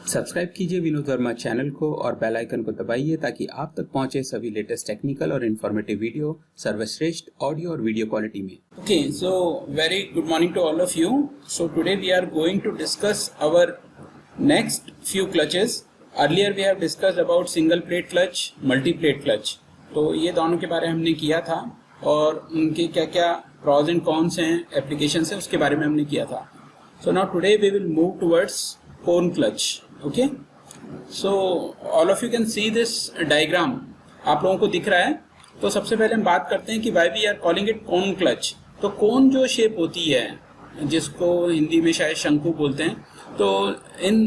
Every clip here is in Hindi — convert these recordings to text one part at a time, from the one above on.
सब्सक्राइब कीजिए विनोद वर्मा चैनल को और बेल आइकन को दबाइए ताकि आप तक पहुंचे सभी लेटेस्ट टेक्निकल और इन्फॉर्मेटिव वीडियो सर्वश्रेष्ठ ऑडियो और वीडियो क्वालिटी में। Okay, so very good morning to all of you. So today we are going to discuss our next few clutches. Earlier we have discussed about single plate clutch, multi plate clutch. तो ये दोनों के बारे में हमने किया था और उनके क्या क्या pros and cons हैं, applications हैं, उसके बारे में हमने किया था. So now today we will move towards cone clutch. Okay, so all of you can see this diagram. आप लोगों को दिख रहा है. तो सबसे पहले हम बात करते हैं कि why we are calling it cone clutch. तो कोन जो शेप होती है जिसको हिंदी में शायद शंकु बोलते हैं, तो in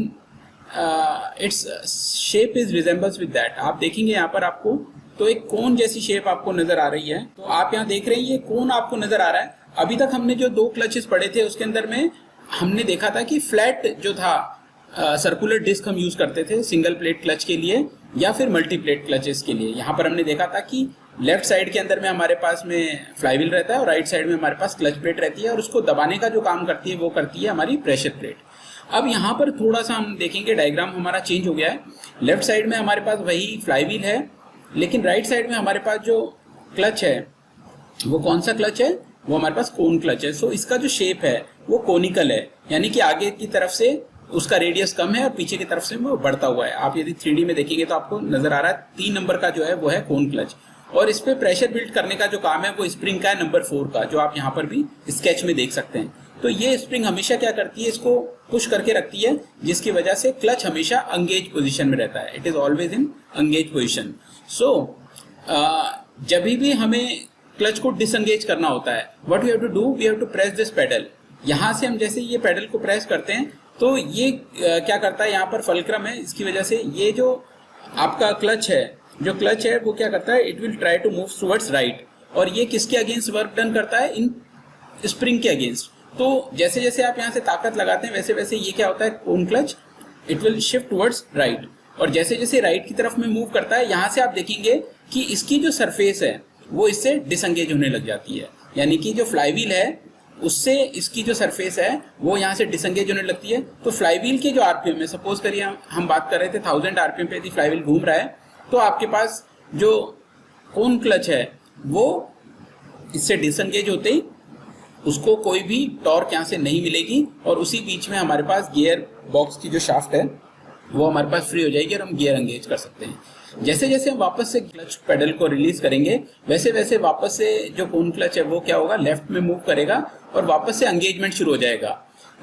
its shape is resembles with that. आप देखेंगे यहाँ पर आपको तो एक कोन जैसी शेप आपको नजर आ रही है. तो आप यहाँ देख रहे हैं ये कोन आपको नजर आ रहा है. अभी तक हमने जो दो क्लचेस पढ़े थे उसके अंदर में हमने देखा था कि फ्लैट जो था सर्कुलर डिस्क हम यूज करते थे सिंगल प्लेट क्लच के लिए या फिर मल्टी प्लेट क्लचेस के लिए. यहाँ पर हमने देखा था कि लेफ्ट साइड के अंदर में हमारे पास में फ्लाईव्हील रहता है और राइट साइड में हमारे पास क्लच प्लेट रहती है और उसको दबाने का जो काम करती है वो करती है हमारी प्रेशर प्लेट. अब यहाँ पर थोड़ा सा हम देखेंगे डायग्राम हमारा चेंज हो गया है. लेफ्ट साइड में हमारे पास वही फ्लाईव्हील है लेकिन राइट साइड में हमारे पास जो क्लच है वो कौन सा क्लच है, वो हमारे पास कोन क्लच है. सो इसका जो शेप है वो कोनिकल है, यानी कि आगे की तरफ से उसका रेडियस कम है और पीछे की तरफ से वो बढ़ता हुआ है. आप यदि 3D में देखेंगे तो आपको नजर आ रहा है 3 नंबर का जो है वो है कोन क्लच. और इस पे प्रेशर बिल्ड करने का जो काम है वो स्प्रिंग का है नंबर 4 का, जो आप यहाँ पर भी स्केच में देख सकते हैं. तो ये स्प्रिंग हमेशा क्या करती है, इसको पुश करके रखती है, जिसकी वजह से क्लच हमेशा एंगेज पोजीशन में रहता है. It is always in engage position. So जब भी हमें क्लच को डिसएंगेज करना होता है, what we have to do, we have to press this pedal. यहाँ से हम जैसे ये पेडल को प्रेस करते हैं तो ये क्या करता है, यहाँ पर फलक्रम है, इसकी वजह से ये जो आपका क्लच है वो क्या करता है, it will try to move towards right. और ये किसके अगेंस्ट वर्क डन करता है, इन स्प्रिंग के अगेंस्ट. तो जैसे जैसे आप यहाँ से ताकत लगाते हैं वैसे वैसे ये क्या होता है, cone clutch it will shift towards right. और जैसे जैसे राइट की तरफ में मूव करता है, यहाँ से आप देखेंगे कि इसकी जो सरफेस है वो इससे डिसएंगेज होने लग जाती है. यानी कि जो फ्लाईव्हील है उससे इसकी जो सरफेस है वो यहाँ से डिसएंगेज होने लगती है. तो फ्लाईव्हील के जो आरपीएम है, सपोज करिए हम बात कर रहे थे 1000 आरपीएम पे यदि फ्लाईव्हील घूम रहा है तो आपके पास जो कोन क्लच है वो इससे डिसएंगेज होते ही उसको कोई भी टॉर्क यहाँ से नहीं मिलेगी और उसी बीच में हमारे पास गियर बॉक्स की जो शाफ्ट है वो हमारे पास फ्री हो जाएगी और हम गियर एंगेज कर सकते हैं. जैसे जैसे हम वापस से क्लच पेडल को रिलीज करेंगे वैसे वैसे वापस से जो कोन क्लच है वो क्या होगा, लेफ्ट में मूव करेगा और वापस से एंगेजमेंट शुरू हो जाएगा.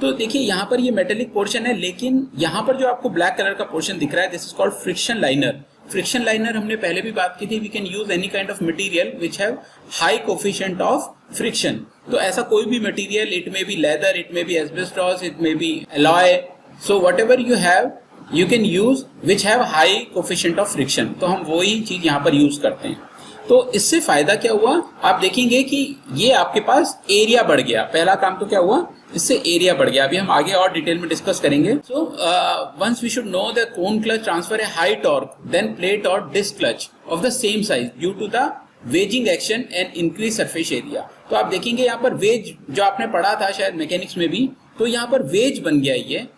तो देखिए यहाँ पर ये मेटेलिक पोर्शन है, लेकिन यहाँ पर जो आपको ब्लैक कलर का पोर्शन दिख रहा है this is called friction liner. Friction liner हमने पहले भी बात की थी. We can use any kind of material which have high coefficient of friction. तो ऐसा कोई भी material, it may be leather, it may be asbestos, it may be alloy, so whatever you have you can use which have high coefficient of friction. तो हम वही चीज यहाँ पर यूज करते हैं. तो इससे फायदा क्या हुआ, आप देखेंगे कि ये आपके पास एरिया बढ़ गया. पहला काम तो क्या हुआ, इससे एरिया बढ़ गया. अभी हम आगे और डिटेल में डिस्कस करेंगे. So once we should know the cone clutch transfer a high torque than plate और disc clutch of the same size due to the wedging action and increase surface area. तो आप देखेंगे यहाँ पर वेज जो आपने पढ़ा था शायद मैकेनिक्स में भी, तो यहाँ पर वेज बन गया. ये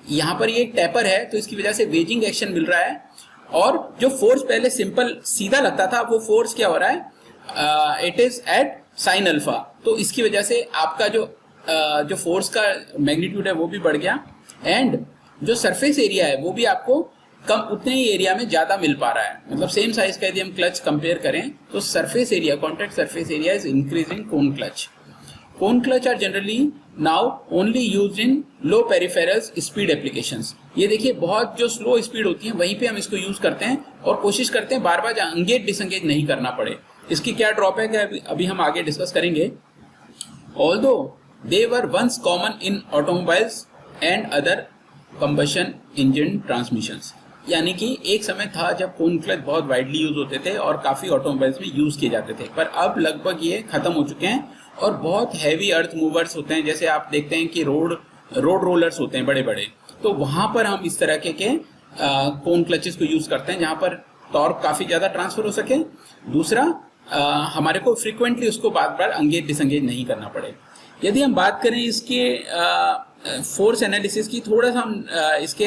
यहाँ पर ये एक टैपर है तो इसकी वजह से वेजिंग एक्शन मिल रहा है. और जो फोर्स पहले सिंपल सीधा लगता था वो फोर्स क्या हो रहा है, it is at sine alpha. तो इसकी वजह से आपका जो फोर्स का मैग्नीट्यूड है वो भी बढ़ गया एंड जो सरफेस एरिया है वो भी आपको कम उतने ही एरिया में ज्यादा मिल पा रहा है. मतलब सेम साइज का यदि हम क्लच कंपेयर करें तो surface area, contact surface area is increasing cone clutch. Cone clutch are generally now only used in low peripherals speed applications. ये देखिए बहुत जो स्लो स्पीड होती है वहीं पे हम इसको यूज करते हैं और कोशिश करते हैं बार बार एंगेज डिसएंगेज नहीं करना पड़े. इसकी क्या ड्रॉबैक है अभी हम आगे डिस्कस करेंगे. Although they were once common in automobiles and other combustion engine transmissions. यानी कि एक समय था जब कोन क्लच बहुत वाइडली यूज होते थे और काफी ऑटोमोबाइल्स में यूज किए जाते थे, पर अब लगभग ये खत्म हो चुके हैं. और बहुत हैवी अर्थ मूवर्स होते हैं, जैसे आप देखते हैं कि रोड रोलर्स होते हैं बड़े बड़े, तो वहां पर हम इस तरह के कोन क्लचेस को यूज करते हैं जहां पर टॉर्क काफी ज्यादा ट्रांसफर हो सके. दूसरा हमारे को फ्रीक्वेंटली उसको बार बार एंगेज डिसएंगेज नहीं करना पड़े. यदि हम बात करें इसके फोर्स एनालिसिस की, थोड़ा सा हम इसके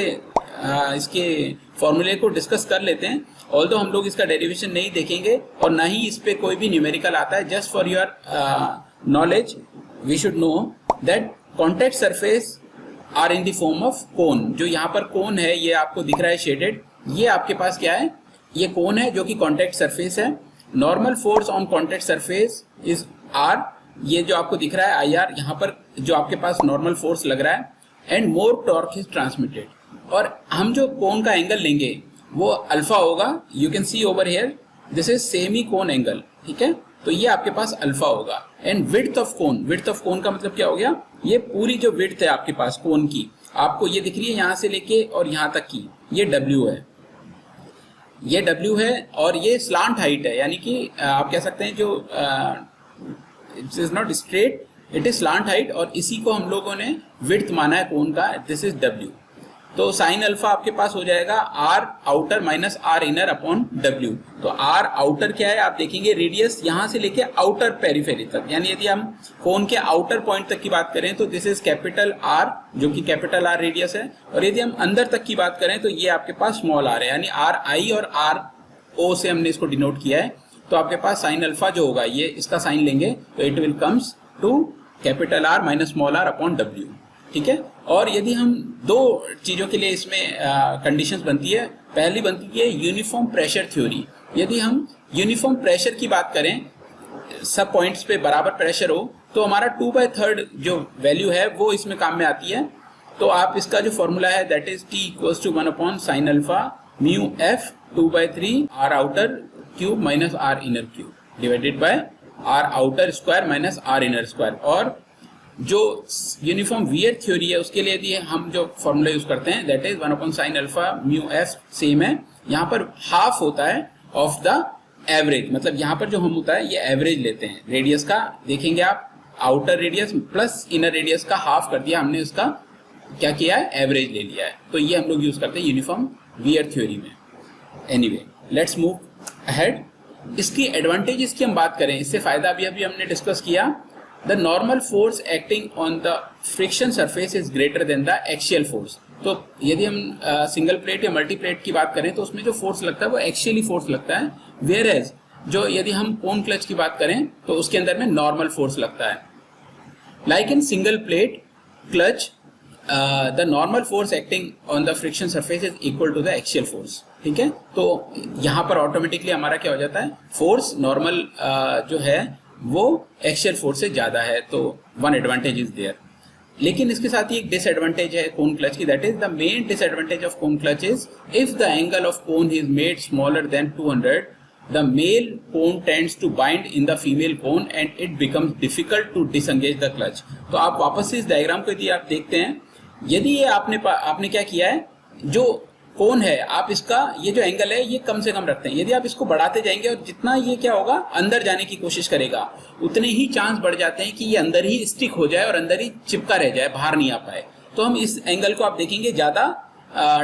इसके फॉर्मूले को डिस्कस कर लेते हैं। ऑल्दो हम लोग इसका डेरिवेशन नहीं देखेंगे और ना ही इस पे कोई भी न्यूमेरिकल आता है। Just for your knowledge we should know that contact surface are in the form of cone. जो यहाँ पर कोन है ये आपको दिख रहा है शेडेड, ये आपके पास क्या है, ये कोन है जो कि कॉन्टैक्ट सरफेस है। Normal force on contact surface is R, ये जो आपको दिख रहा है आई आर, यहाँ पर जो आपके पास नॉर्मल फोर्स लग रहा है, and more torque is transmitted. और हम जो कोन का एंगल लेंगे वो अल्फा होगा। You can C over here this is semi cone angle, ठीक है, तो ये आपके पास अल्फा होगा। And width of cone, width of cone का मतलब क्या हो गया, ये पूरी जो विड्थ है आपके पास कोन की, आपको ये दिख रही है यहाँ से लेके और यहाँ तक की, ये W है, ये W है। और ये स्लांट हाइट है, यानी कि आप कह सकते हैं जो it is not straight, it is slant height, और इसी को हम लोगों ने विड्थ माना है कोन का, दिस इज W। तो साइन अल्फा आपके पास हो जाएगा R outer minus R inner upon W। तो आर आउटर क्या है आप देखेंगे, रेडियस यहाँ से लेके आउटर पेरिफेरी तक, यानी यदि हम कोन के आउटर पॉइंट तक की बात करें तो दिस इज कैपिटल आर, जो कि कैपिटल आर रेडियस है। और यदि हम अंदर तक की बात करें तो ये आपके पास स्मॉल आर है, यानी आर आई और आर ओ से हमने इसको डिनोट किया है। तो आपके पास साइन अल्फा जो होगा, ये इसका साइन लेंगे तो it will comes to capital R minus small R upon W, ठीक है। और यदि हम दो चीज़ों के लिए इसमें कंडीशंस बनती है, पहली बनती है यूनिफॉर्म प्रेशर थ्योरी। यदि हम यूनिफॉर्म प्रेशर की बात करें, सब पॉइंट्स पे बराबर प्रेशर हो, तो हमारा 2/3 जो वैल्यू है वो इसमें काम में आती है। तो आप इसका जो फॉर्मूला है that is T equals to 1 upon sine alpha mu F 2/3 R outer cube minus R inner cube divided by R outer square minus R inner square. और जो यूनिफॉर्म वियर थ्योरी है उसके लिए यदि हम जो फॉर्मूला यूज करते हैं that is 1 upon sine alpha mu F, same है। यहाँ पर हाफ होता है ऑफ द एवरेज, मतलब यहाँ पर जो हम होता है ये एवरेज लेते हैं रेडियस का, देखेंगे आप outer radius plus inner radius का हाफ कर दिया हमने, उसका क्या किया है, एवरेज ले लिया है। तो ये हम लोग यूज करते हैं यूनिफॉर्म वियर थ्योरी में। Anyway let's move ahead. इसकी एडवांटेजेस की हम बात करें, इससे फायदा अभी हमने डिस्कस किया। The normal force acting on the friction surface is greater than the axial force। तो यदि हम सिंगल प्लेट या मल्टी प्लेट की बात करें तो उसमें जो फोर्स लगता है वो एक्शियली फोर्स लगता है, whereas जो यदि हम कोन क्लच की बात करें तो उसके अंदर में नॉर्मल फोर्स लगता है। Like in single plate clutch the normal force acting on the friction surface is equal to the axial force, ठीक है। तो यहाँ पर ऑटोमेटिकली हमारा क्या हो जाता है, फोर्स नॉर्मल जो है वो एक्शियल फोर्स से ज्यादा है, तो वन एडवांटेज इज देयर। लेकिन इसके साथ ही एक डिसएडवांटेज है कोन क्लच की, that is the main disadvantage of cone clutch is if the angle of cone is made smaller than 200, the male cone tends to bind in the female cone and it becomes difficult to disengage the clutch. तो आप वापस से इस डायग्राम को यदि आप देखते हैं, यदि ये आपने क्या किया है, जो कोन है आप इसका ये जो एंगल है ये कम से कम रखते हैं। यदि आप इसको बढ़ाते जाएंगे और जितना ये क्या होगा अंदर जाने की कोशिश करेगा, उतने ही चांस बढ़ जाते हैं कि ये अंदर ही स्टिक हो जाए और अंदर ही चिपका रह जाए, बाहर नहीं आ पाए। तो हम इस एंगल को आप देखेंगे ज्यादा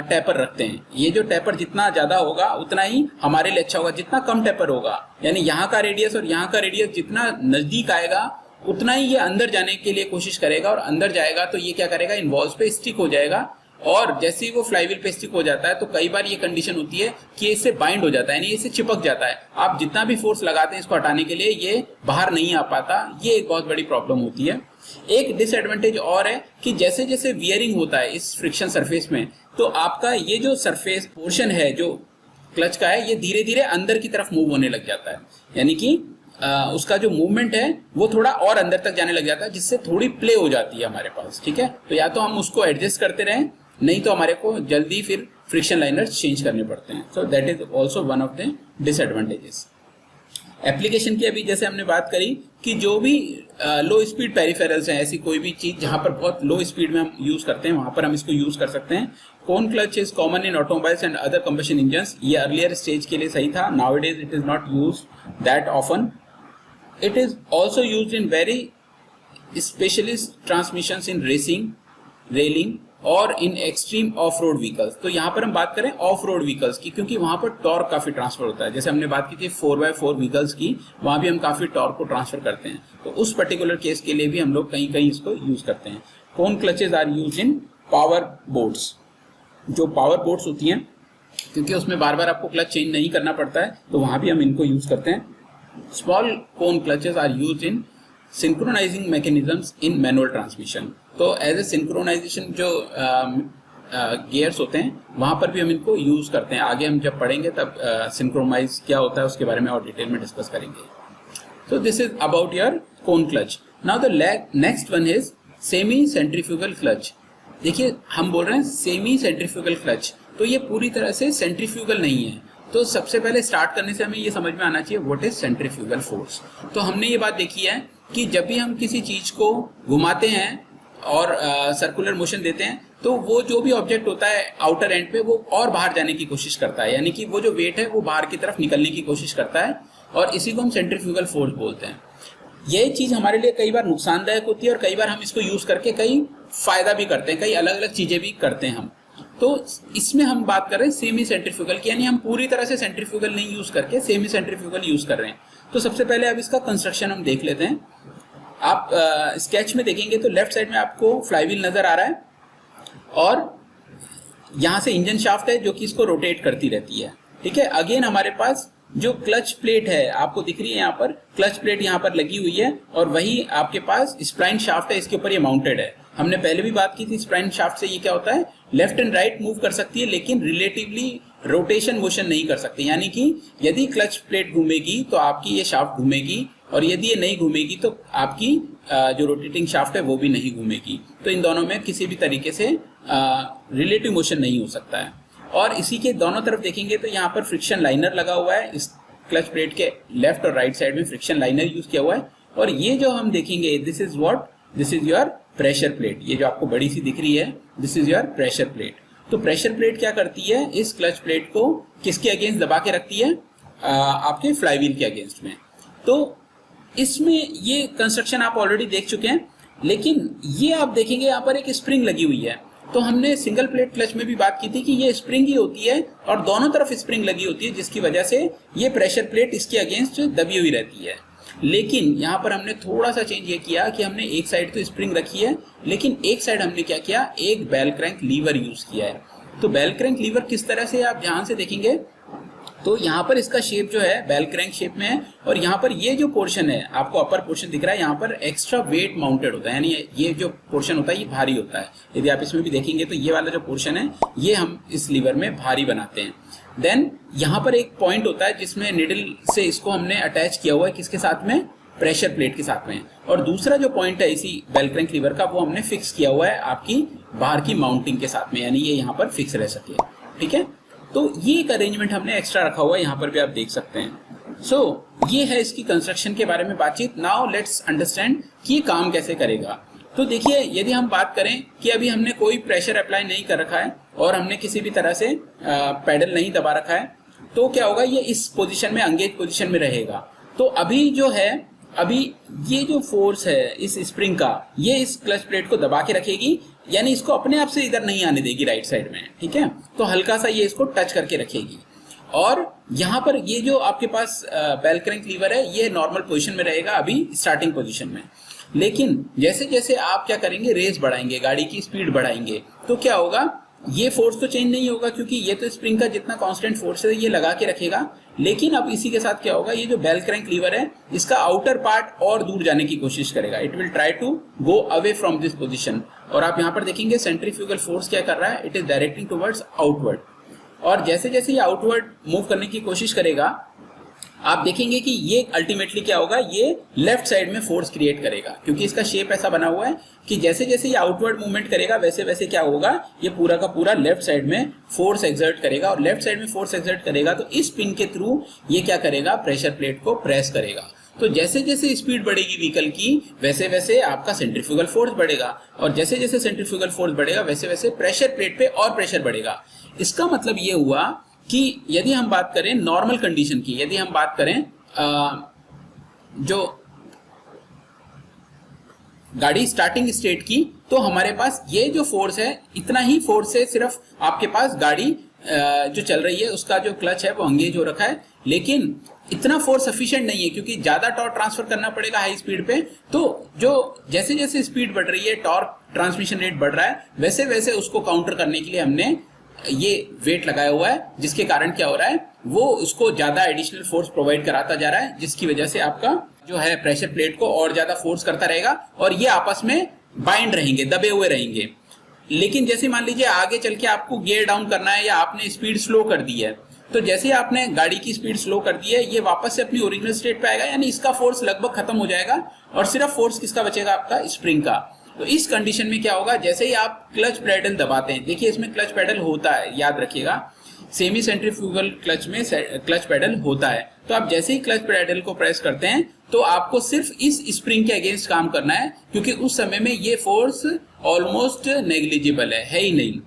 टेपर रखते हैं। ये जो टेपर जितना ज्यादा होगा उतना ही हमारे लिए अच्छा होगा। जितना कम टेपर होगा, यानी यहाँ का रेडियस और यहाँ का रेडियस जितना नजदीक आएगा उतना ही ये अंदर जाने के लिए कोशिश करेगा, और अंदर जाएगा तो ये क्या करेगा, इन वॉल्स पे स्टिक हो जाएगा। और जैसे ही वो फ्लाईव्हील पे स्टिक हो जाता है तो कई बार ये कंडीशन होती है कि इससे बाइंड हो जाता है, यानी इससे चिपक जाता है। आप जितना भी फोर्स लगाते हैं इसको हटाने के लिए ये बाहर नहीं आ पाता, ये एक बहुत बड़ी प्रॉब्लम होती है। एक डिसएडवांटेज और है कि जैसे जैसे वियरिंग होता है इस फ्रिक्शन सरफेस में, तो आपका ये जो सरफेस पोर्शन है जो क्लच का है ये धीरे धीरे अंदर की तरफ मूव होने लग जाता है, यानी कि उसका जो मूवमेंट है वो थोड़ा और अंदर तक जाने लग जाता है, जिससे थोड़ी प्ले हो जाती है हमारे पास, ठीक है। तो या तो हम उसको एडजस्ट करते रहें, नहीं तो हमारे को जल्दी फिर फ्रिक्शन लाइनर्स चेंज करने पड़ते हैं। So that is also one of the disadvantages. Application की अभी जैसे हमने बात करी कि जो भी लो स्पीड पेरिफेरल्स हैं, ऐसी कोई भी चीज जहां पर बहुत लो स्पीड में हम यूज करते हैं वहां पर हम इसको यूज कर सकते हैं। Cone clutch is common in automobiles and other combustion engines. ये अर्लियर स्टेज के लिए सही था, nowadays it is not used that often. It is also used in very specialist transmissions in racing, rallying और in extreme off road vehicles. तो यहाँ पर हम बात करें ऑफ रोड व्हीकल्स की, क्योंकि वहां पर टॉर्क काफी ट्रांसफर होता है। जैसे हमने बात की थी 4x4 व्हीकल्स की, वहां भी हम काफी टॉर्क को ट्रांसफर करते हैं, तो उस पर्टिकुलर केस के लिए भी हम लोग कहीं कहीं इसको यूज करते हैं। Cone clutches are use in power boats. जो पावर पोर्ट्स होती हैं, क्योंकि उसमें बार बार आपको क्लच चेंज नहीं करना पड़ता है, तो वहाँ भी हम इनको यूज़ करते हैं। Small cone clutches are used in synchronizing mechanisms in manual transmission. तो एज ए सिंक्रोनाइजेशन जो गियर्स होते हैं वहाँ पर भी हम इनको यूज़ करते हैं। आगे हम जब पढ़ेंगे तब सिंक्रोनाइज क्या होता है उसके बारे में और डिटेल में डिस्कस करेंगे। So this is about your cone clutch. Now the next one is semi centrifugal clutch. देखिए हम बोल रहे हैं सेमी सेंट्रीफ्यूगल क्लच, तो ये पूरी तरह से सेंट्रीफ्यूगल नहीं है। तो सबसे पहले स्टार्ट करने से हमें ये समझ में आना चाहिए व्हाट इज सेंट्रीफ्यूगल फोर्स। तो हमने ये बात देखी है कि जब भी हम किसी चीज को घुमाते हैं और सर्कुलर मोशन देते हैं तो वो जो भी ऑब्जेक्ट होता है आउटर एंड पे वो और बाहर जाने की कोशिश करता है, यानी कि वो जो वेट है वो बाहर की तरफ निकलने की कोशिश करता है, और इसी को हम सेंट्रीफ्यूगल फोर्स बोलते हैं। यह चीज हमारे लिए कई बार नुकसानदायक होती है और कई बार हम इसको यूज करके कई फायदा भी करते हैं, कई अलग अलग चीजें भी करते हैं हम। तो इसमें हम बात कर रहे हैं सेमी सेंट्रीफ्यूगल की, यानी हम पूरी तरह से सेंट्रीफ्यूगल नहीं यूज करके सेमी सेंट्रीफ्यूगल यूज कर रहे हैं। तो सबसे पहले अब इसका कंस्ट्रक्शन हम देख लेते हैं। आप स्केच में देखेंगे तो लेफ्ट साइड में आपको फ्लाईव्हील नजर आ रहा है और यहाँ से इंजन शाफ्ट है जो कि इसको रोटेट करती रहती है। ठीक है, अगेन हमारे पास जो क्लच प्लेट है आपको दिख रही है, यहाँ पर क्लच प्लेट यहाँ पर लगी हुई है और वही आपके पास स्प्राइन शाफ्ट है, इसके ऊपर ये माउंटेड है। हमने पहले भी बात की थी स्प्राइन शाफ्ट से ये क्या होता है, लेफ्ट एंड राइट मूव कर सकती है लेकिन रिलेटिवली रोटेशन मोशन नहीं कर सकती, यानी कि यदि क्लच प्लेट घूमेगी तो आपकी ये शाफ्ट घूमेगी और यदि ये नहीं घूमेगी तो आपकी जो रोटेटिंग शाफ्ट है वो भी नहीं घूमेगी। तो इन दोनों में किसी भी तरीके से रिलेटिव मोशन नहीं हो सकता है। और इसी के दोनों तरफ देखेंगे तो यहाँ पर फ्रिक्शन लाइनर लगा हुआ है, इस क्लच प्लेट के लेफ्ट और राइट साइड में फ्रिक्शन लाइनर यूज किया हुआ है। और ये जो हम देखेंगे this is what, this is your pressure plate, ये जो आपको बड़ी सी दिख रही है this is your pressure plate. तो प्रेशर प्लेट क्या करती है, इस क्लच प्लेट को किसके अगेंस्ट दबा के रखती है, आपके फ्लाईव्हील के अगेंस्ट में। तो इसमें ये कंस्ट्रक्शन आप ऑलरेडी देख चुके हैं, लेकिन ये आप देखेंगे यहाँ पर एक स्प्रिंग लगी हुई है। तो हमने सिंगल प्लेट क्लच में भी बात की थी कि ये स्प्रिंग ही होती है और दोनों तरफ स्प्रिंग लगी होती है, जिसकी वजह से ये प्रेशर प्लेट इसके अगेंस्ट दबी हुई रहती है। लेकिन यहाँ पर हमने थोड़ा सा चेंज ये किया कि हमने एक साइड तो स्प्रिंग रखी है लेकिन एक साइड हमने क्या किया, एक बेल क्रैंक लीवर यूज किया है। तो बेल क्रैंक लीवर किस तरह से आप ध्यान से देखेंगे तो यहाँ पर इसका शेप जो है बेल क्रैंक शेप में है और यहाँ पर ये जो पोर्शन है आपको अपर पोर्शन दिख रहा है, यहाँ पर एक्स्ट्रा वेट माउंटेड होता है, यानी ये जो पोर्शन होता है ये भारी होता है। यदि आप इसमें भी देखेंगे तो ये वाला जो पोर्शन है ये हम इस लीवर में भारी बनाते हैं। देन यहाँ पर एक पॉइंट होता है जिसमें निडल से इसको हमने अटैच किया हुआ है, किसके साथ में, प्रेशर प्लेट के साथ में। और दूसरा जो पॉइंट है इसी बेल क्रैंक लीवर का वो हमने फिक्स किया हुआ है आपकी बाहर की माउंटिंग के साथ में, यानी ये यहाँ पर फिक्स रह सके। ठीक है, तो ये एक अरेंजमेंट हमने एक्स्ट्रा रखा हुआ है, यहाँ पर भी आप देख सकते हैं। सो ये है इसकी कंस्ट्रक्शन के बारे में बातचीत। नाउ लेट्स अंडरस्टैंड कि ये काम कैसे करेगा। तो देखिए यदि हम बात करें कि अभी हमने कोई प्रेशर अप्लाई नहीं कर रखा है और हमने किसी भी तरह से पैडल नहीं दबा रखा है तो क्या होगा, ये इस पोजीशन में एंगेज पोजीशन में रहेगा। तो अभी जो है, अभी ये जो फोर्स है इस स्प्रिंग का ये इस क्लच प्लेट को दबा के रखेगी, यानी इसको अपने आप से इधर नहीं आने देगी राइट साइड में। ठीक है, तो हल्का सा ये इसको टच करके रखेगी और यहाँ पर ये जो आपके पास बेल क्रैंक लीवर है ये नॉर्मल पोजीशन में रहेगा अभी स्टार्टिंग पोजीशन में। लेकिन जैसे जैसे आप क्या करेंगे, रेस बढ़ाएंगे, गाड़ी की स्पीड बढ़ाएंगे, तो क्या होगा, ये फोर्स तो चेंज नहीं होगा क्योंकि ये तो स्प्रिंग का जितना कांस्टेंट फोर्स है ये लगा के रखेगा। लेकिन अब इसी के साथ क्या होगा, ये जो बेल क्रैंक लीवर है इसका आउटर पार्ट और दूर जाने की कोशिश करेगा, it will try to go away from this position. और आप यहाँ पर देखेंगे सेंट्रीफ्यूगल फोर्स क्या कर रहा है, it is directing towards outward. और जैसे जैसे ये आउटवर्ड मूव करने की कोशिश करेगा आप देखेंगे कि ये अल्टीमेटली क्या होगा, ये लेफ्ट साइड में फोर्स क्रिएट करेगा, क्योंकि इसका शेप ऐसा बना हुआ है कि जैसे जैसे ये आउटवर्ड मूवमेंट करेगा वैसे वैसे क्या होगा, ये पूरा का पूरा लेफ्ट साइड में फोर्स एक्सर्ट करेगा। और लेफ्ट साइड में फोर्स एक्सर्ट करेगा तो इस पिन के थ्रू ये क्या करेगा, प्रेशर प्लेट को प्रेस करेगा। तो जैसे जैसे स्पीड बढ़ेगी व्हीकल की वैसे वैसे आपका सेंट्रीफ्यूगल फोर्स बढ़ेगा और जैसे जैसे सेंट्रीफ्यूगल फोर्स बढ़ेगा वैसे वैसे प्रेशर प्लेट पे और प्रेशर बढ़ेगा। इसका मतलब ये हुआ कि यदि हम बात करें नॉर्मल कंडीशन की, यदि हम बात करें जो गाड़ी स्टार्टिंग स्टेट की, तो हमारे पास ये जो फोर्स है इतना ही फोर्स है, सिर्फ आपके पास गाड़ी जो चल रही है उसका जो क्लच है वो एंगेज हो रखा है, लेकिन इतना फोर्स सफिशिएंट नहीं है क्योंकि ज्यादा टॉर्क ट्रांसफर करना पड़ेगा हाई स्पीड पे। तो जो जैसे जैसे स्पीड बढ़ रही है, टॉर्क ट्रांसमिशन रेट बढ़ रहा है, वैसे वैसे उसको काउंटर करने के लिए हमने ये वेट लगाया हुआ है, जिसके कारण क्या हो रहा है, वो उसको ज्यादा एडिशनल फोर्स प्रोवाइड कराता जा रहा है, जिसकी वजह से आपका जो है प्रेशर प्लेट को और ज्यादा फोर्स करता रहेगा और ये आपस में बाइंड रहेंगे, दबे हुए रहेंगे। लेकिन जैसे मान लीजिए आगे चल के आपको गियर डाउन करना है या आपने स्पीड स्लो कर दी है, तो जैसे ही आपने गाड़ी की स्पीड स्लो कर दी है, ये वापस से अपनी ओरिजिनल स्टेट पे आएगा, यानी इसका फोर्स लगभग खत्म हो जाएगा और सिर्फ फोर्स किसका बचेगा, आपका स्प्रिंग का। तो इस कंडीशन में क्या होगा, जैसे ही आप क्लच पेडल दबाते हैं, देखिए इसमें क्लच पेडल होता है, याद रखिएगा सेमी सेंट्रीफ्यूगल क्लच में क्लच पेडल होता है। तो आप जैसे ही क्लच पेडल को प्रेस करते हैं तो आपको सिर्फ इस स्प्रिंग के अगेंस्ट काम करना है, क्योंकि उस समय में ये फोर्स ऑलमोस्ट नेग्लिजिबल है ही नहीं।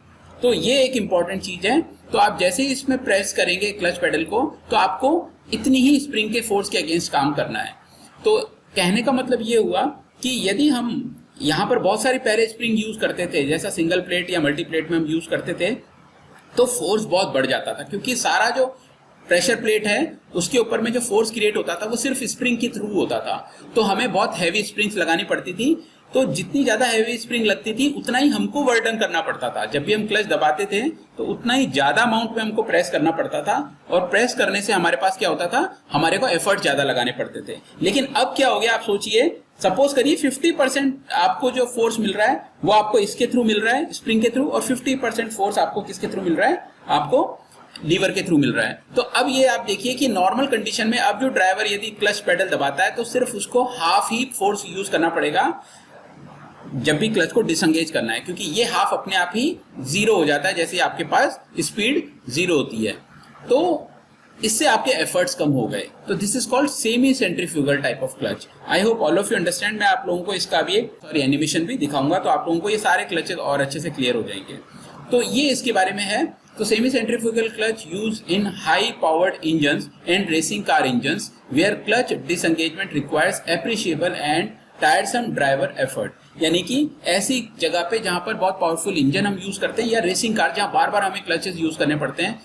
तो ये एक इंपॉर्टेंट चीज है। तो आप जैसे ही इसमें प्रेस करेंगे क्लच पेडल को, तो आपको इतनी ही स्प्रिंग के फोर्स के अगेंस्ट काम करना है। तो कहने का मतलब ये हुआ कि यदि हम यहाँ पर बहुत सारी पहले स्प्रिंग यूज करते थे, जैसा सिंगल प्लेट या मल्टी प्लेट में हम यूज करते थे, तो फोर्स बहुत बढ़ जाता था, क्योंकि सारा जो प्रेशर प्लेट है उसके ऊपर में जो फोर्स क्रिएट होता था वो सिर्फ स्प्रिंग के थ्रू होता था। तो हमें बहुत हैवी स्प्रिंग्स लगानी पड़ती थी। तो जितनी ज्यादा हैवी स्प्रिंग लगती थी उतना ही हमको वर्डन करना पड़ता था। जब भी हम क्लच दबाते थे तो उतना ही ज्यादा अमाउंट में हमको प्रेस करना पड़ता था, और प्रेस करने से हमारे पास क्या होता था, हमारे को एफर्ट ज्यादा लगाने पड़ते थे। लेकिन अब क्या हो गया, आप सोचिए, सपोज करिए 50% आपको जो फोर्स मिल रहा है वो आपको इसके थ्रू मिल रहा है, स्प्रिंग के थ्रू, और 50% फोर्स आपको किसके थ्रू मिल रहा है, आपको लीवर के थ्रू मिल रहा है। तो अब ये आप देखिए कि नॉर्मल कंडीशन में अब जो ड्राइवर यदि क्लच पेडल दबाता है तो सिर्फ उसको हाफ ही फोर्स यूज करना पड़ेगा जब भी क्लच को डिसंगेज करना है, क्योंकि ये हाफ अपने आप ही जीरो हो जाता है जैसे आपके पास स्पीड जीरो होती है। तो इससे आपके एफर्ट्स कम हो गए। तो this is called semi centrifugal type of clutch. I hope all of you understand. मैं आप लोगों को इसका भी एक एनिमेशन भी दिखाऊंगा, तो आप लोगों को ये सारे क्लचेस और अच्छे से क्लियर हो जाएंगे। तो ये इसके बारे में है। तो semi centrifugal clutch use in high powered engines and racing car engines where clutch disengagement requires appreciable and tiresome driver effort, यानी कि ऐसी जगह पे जहां पर बहुत पावरफुल इंजन हम यूज करते हैं, या रेसिंग कार जहां बार बार हमें क्लचेस यूज करने पड़ते हैं,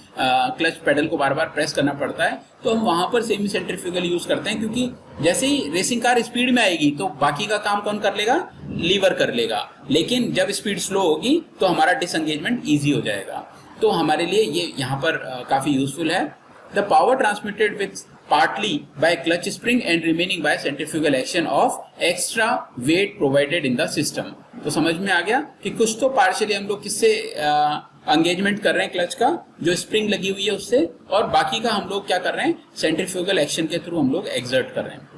क्लच पेडल को बार बार प्रेस करना पड़ता है, तो हम वहां पर सेमी सेंट्रीफ्यूगल यूज करते हैं। क्योंकि जैसे ही रेसिंग कार स्पीड में आएगी तो बाकी का काम कौन कर लेगा, लीवर कर लेगा। लेकिन जब स्पीड स्लो होगी तो हमारा डिसंगेजमेंट ईजी हो जाएगा। तो हमारे लिए ये यहाँ पर काफी यूजफुल है। The power transmitted with partly by clutch spring and remaining by centrifugal action of extra weight provided in the system। तो समझ में आ गया कि कुछ तो पार्शियली हम लोग किससे एंगेजमेंट कर रहे हैं, क्लच का जो स्प्रिंग लगी हुई है उससे, और बाकी का हम लोग क्या कर रहे हैं, सेंट्रीफ्यूगल एक्शन के थ्रू हम लोग एक्सर्ट कर रहे हैं।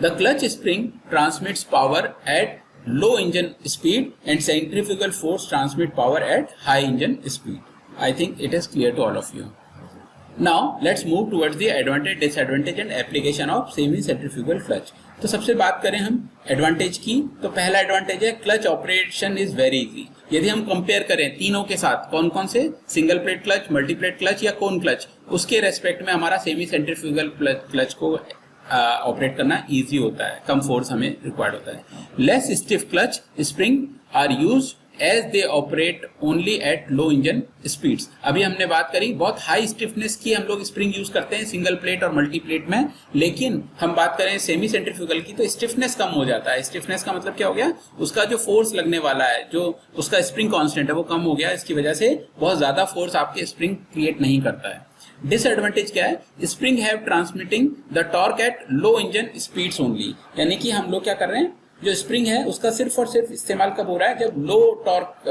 The clutch spring transmits power at low engine speed and centrifugal force transmit power at high engine speed। I think it is clear to all of you। Now let's move towards the advantage, disadvantage and application of semi centrifugal clutch। तो सबसे बात करें हम एडवांटेज की, तो पहला एडवांटेज है clutch operation is very easy. यदि हम कंपेयर करें तीनों के साथ, कौन कौन से, single plate clutch, multi plate clutch या कोन क्लच, उसके रेस्पेक्ट में हमारा सेमी सेंट्रीफ्यूगल क्लच को ऑपरेट करना इजी होता है, कम फोर्स हमें रिक्वायर्ड होता है। Less stiff clutch spring are used as they operate only at low engine speeds. अभी हमने बात करी बहुत हाई स्टिफनेस की हम लोग स्प्रिंग यूज करते हैं सिंगल प्लेट और मल्टी प्लेट में, लेकिन हम बात करें सेमी सेंट्रीफ्यूगल की तो स्टिफनेस कम हो जाता है। स्टिफनेस का मतलब क्या हो गया, उसका जो फोर्स लगने वाला है, जो उसका स्प्रिंग कांस्टेंट है वो कम हो गया, इसकी वजह से बहुत ज्यादा फोर्स आपके स्प्रिंग क्रिएट नहीं करता है। डिसएडवांटेज क्या है, spring have transmitting the torque eight low engine speeds only, यानी कि हम लोग क्या कर रहे हैं, जो स्प्रिंग है उसका सिर्फ और सिर्फ इस्तेमाल कब हो रहा है, जब लो टॉर्क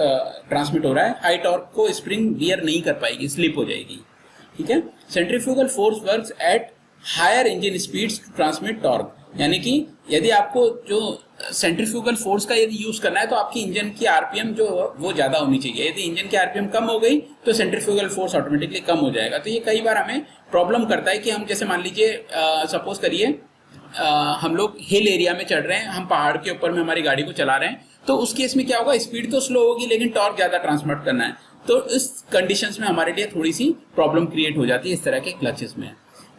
ट्रांसमिट हो रहा है। हाई टॉर्क को स्प्रिंग बियर नहीं कर पाएगी, स्लिप हो जाएगी। ठीक है। Centrifugal force works at higher engine speeds to transmit torque, यानी कि यदि आपको जो सेंट्रीफ्यूगल फोर्स का यदि यूज करना है तो आपकी इंजन की आरपीएम जो वो ज्यादा होनी चाहिए। यदि इंजन की आरपीएम कम हो गई तो सेंट्रीफ्यूगल फोर्स ऑटोमेटिकली कम हो जाएगा। तो ये कई बार हमें प्रॉब्लम करता है कि हम जैसे मान लीजिए सपोज करिए हम लोग हिल एरिया में चढ़ रहे हैं, हम पहाड़ के ऊपर में हमारी गाड़ी को चला रहे हैं, तो उस केस में क्या होगा, स्पीड तो स्लो होगी लेकिन टॉर्क ज्यादा ट्रांसमिट करना है, तो इस कंडीशंस में हमारे लिए थोड़ी सी प्रॉब्लम क्रिएट हो जाती है इस तरह के क्लचेस में।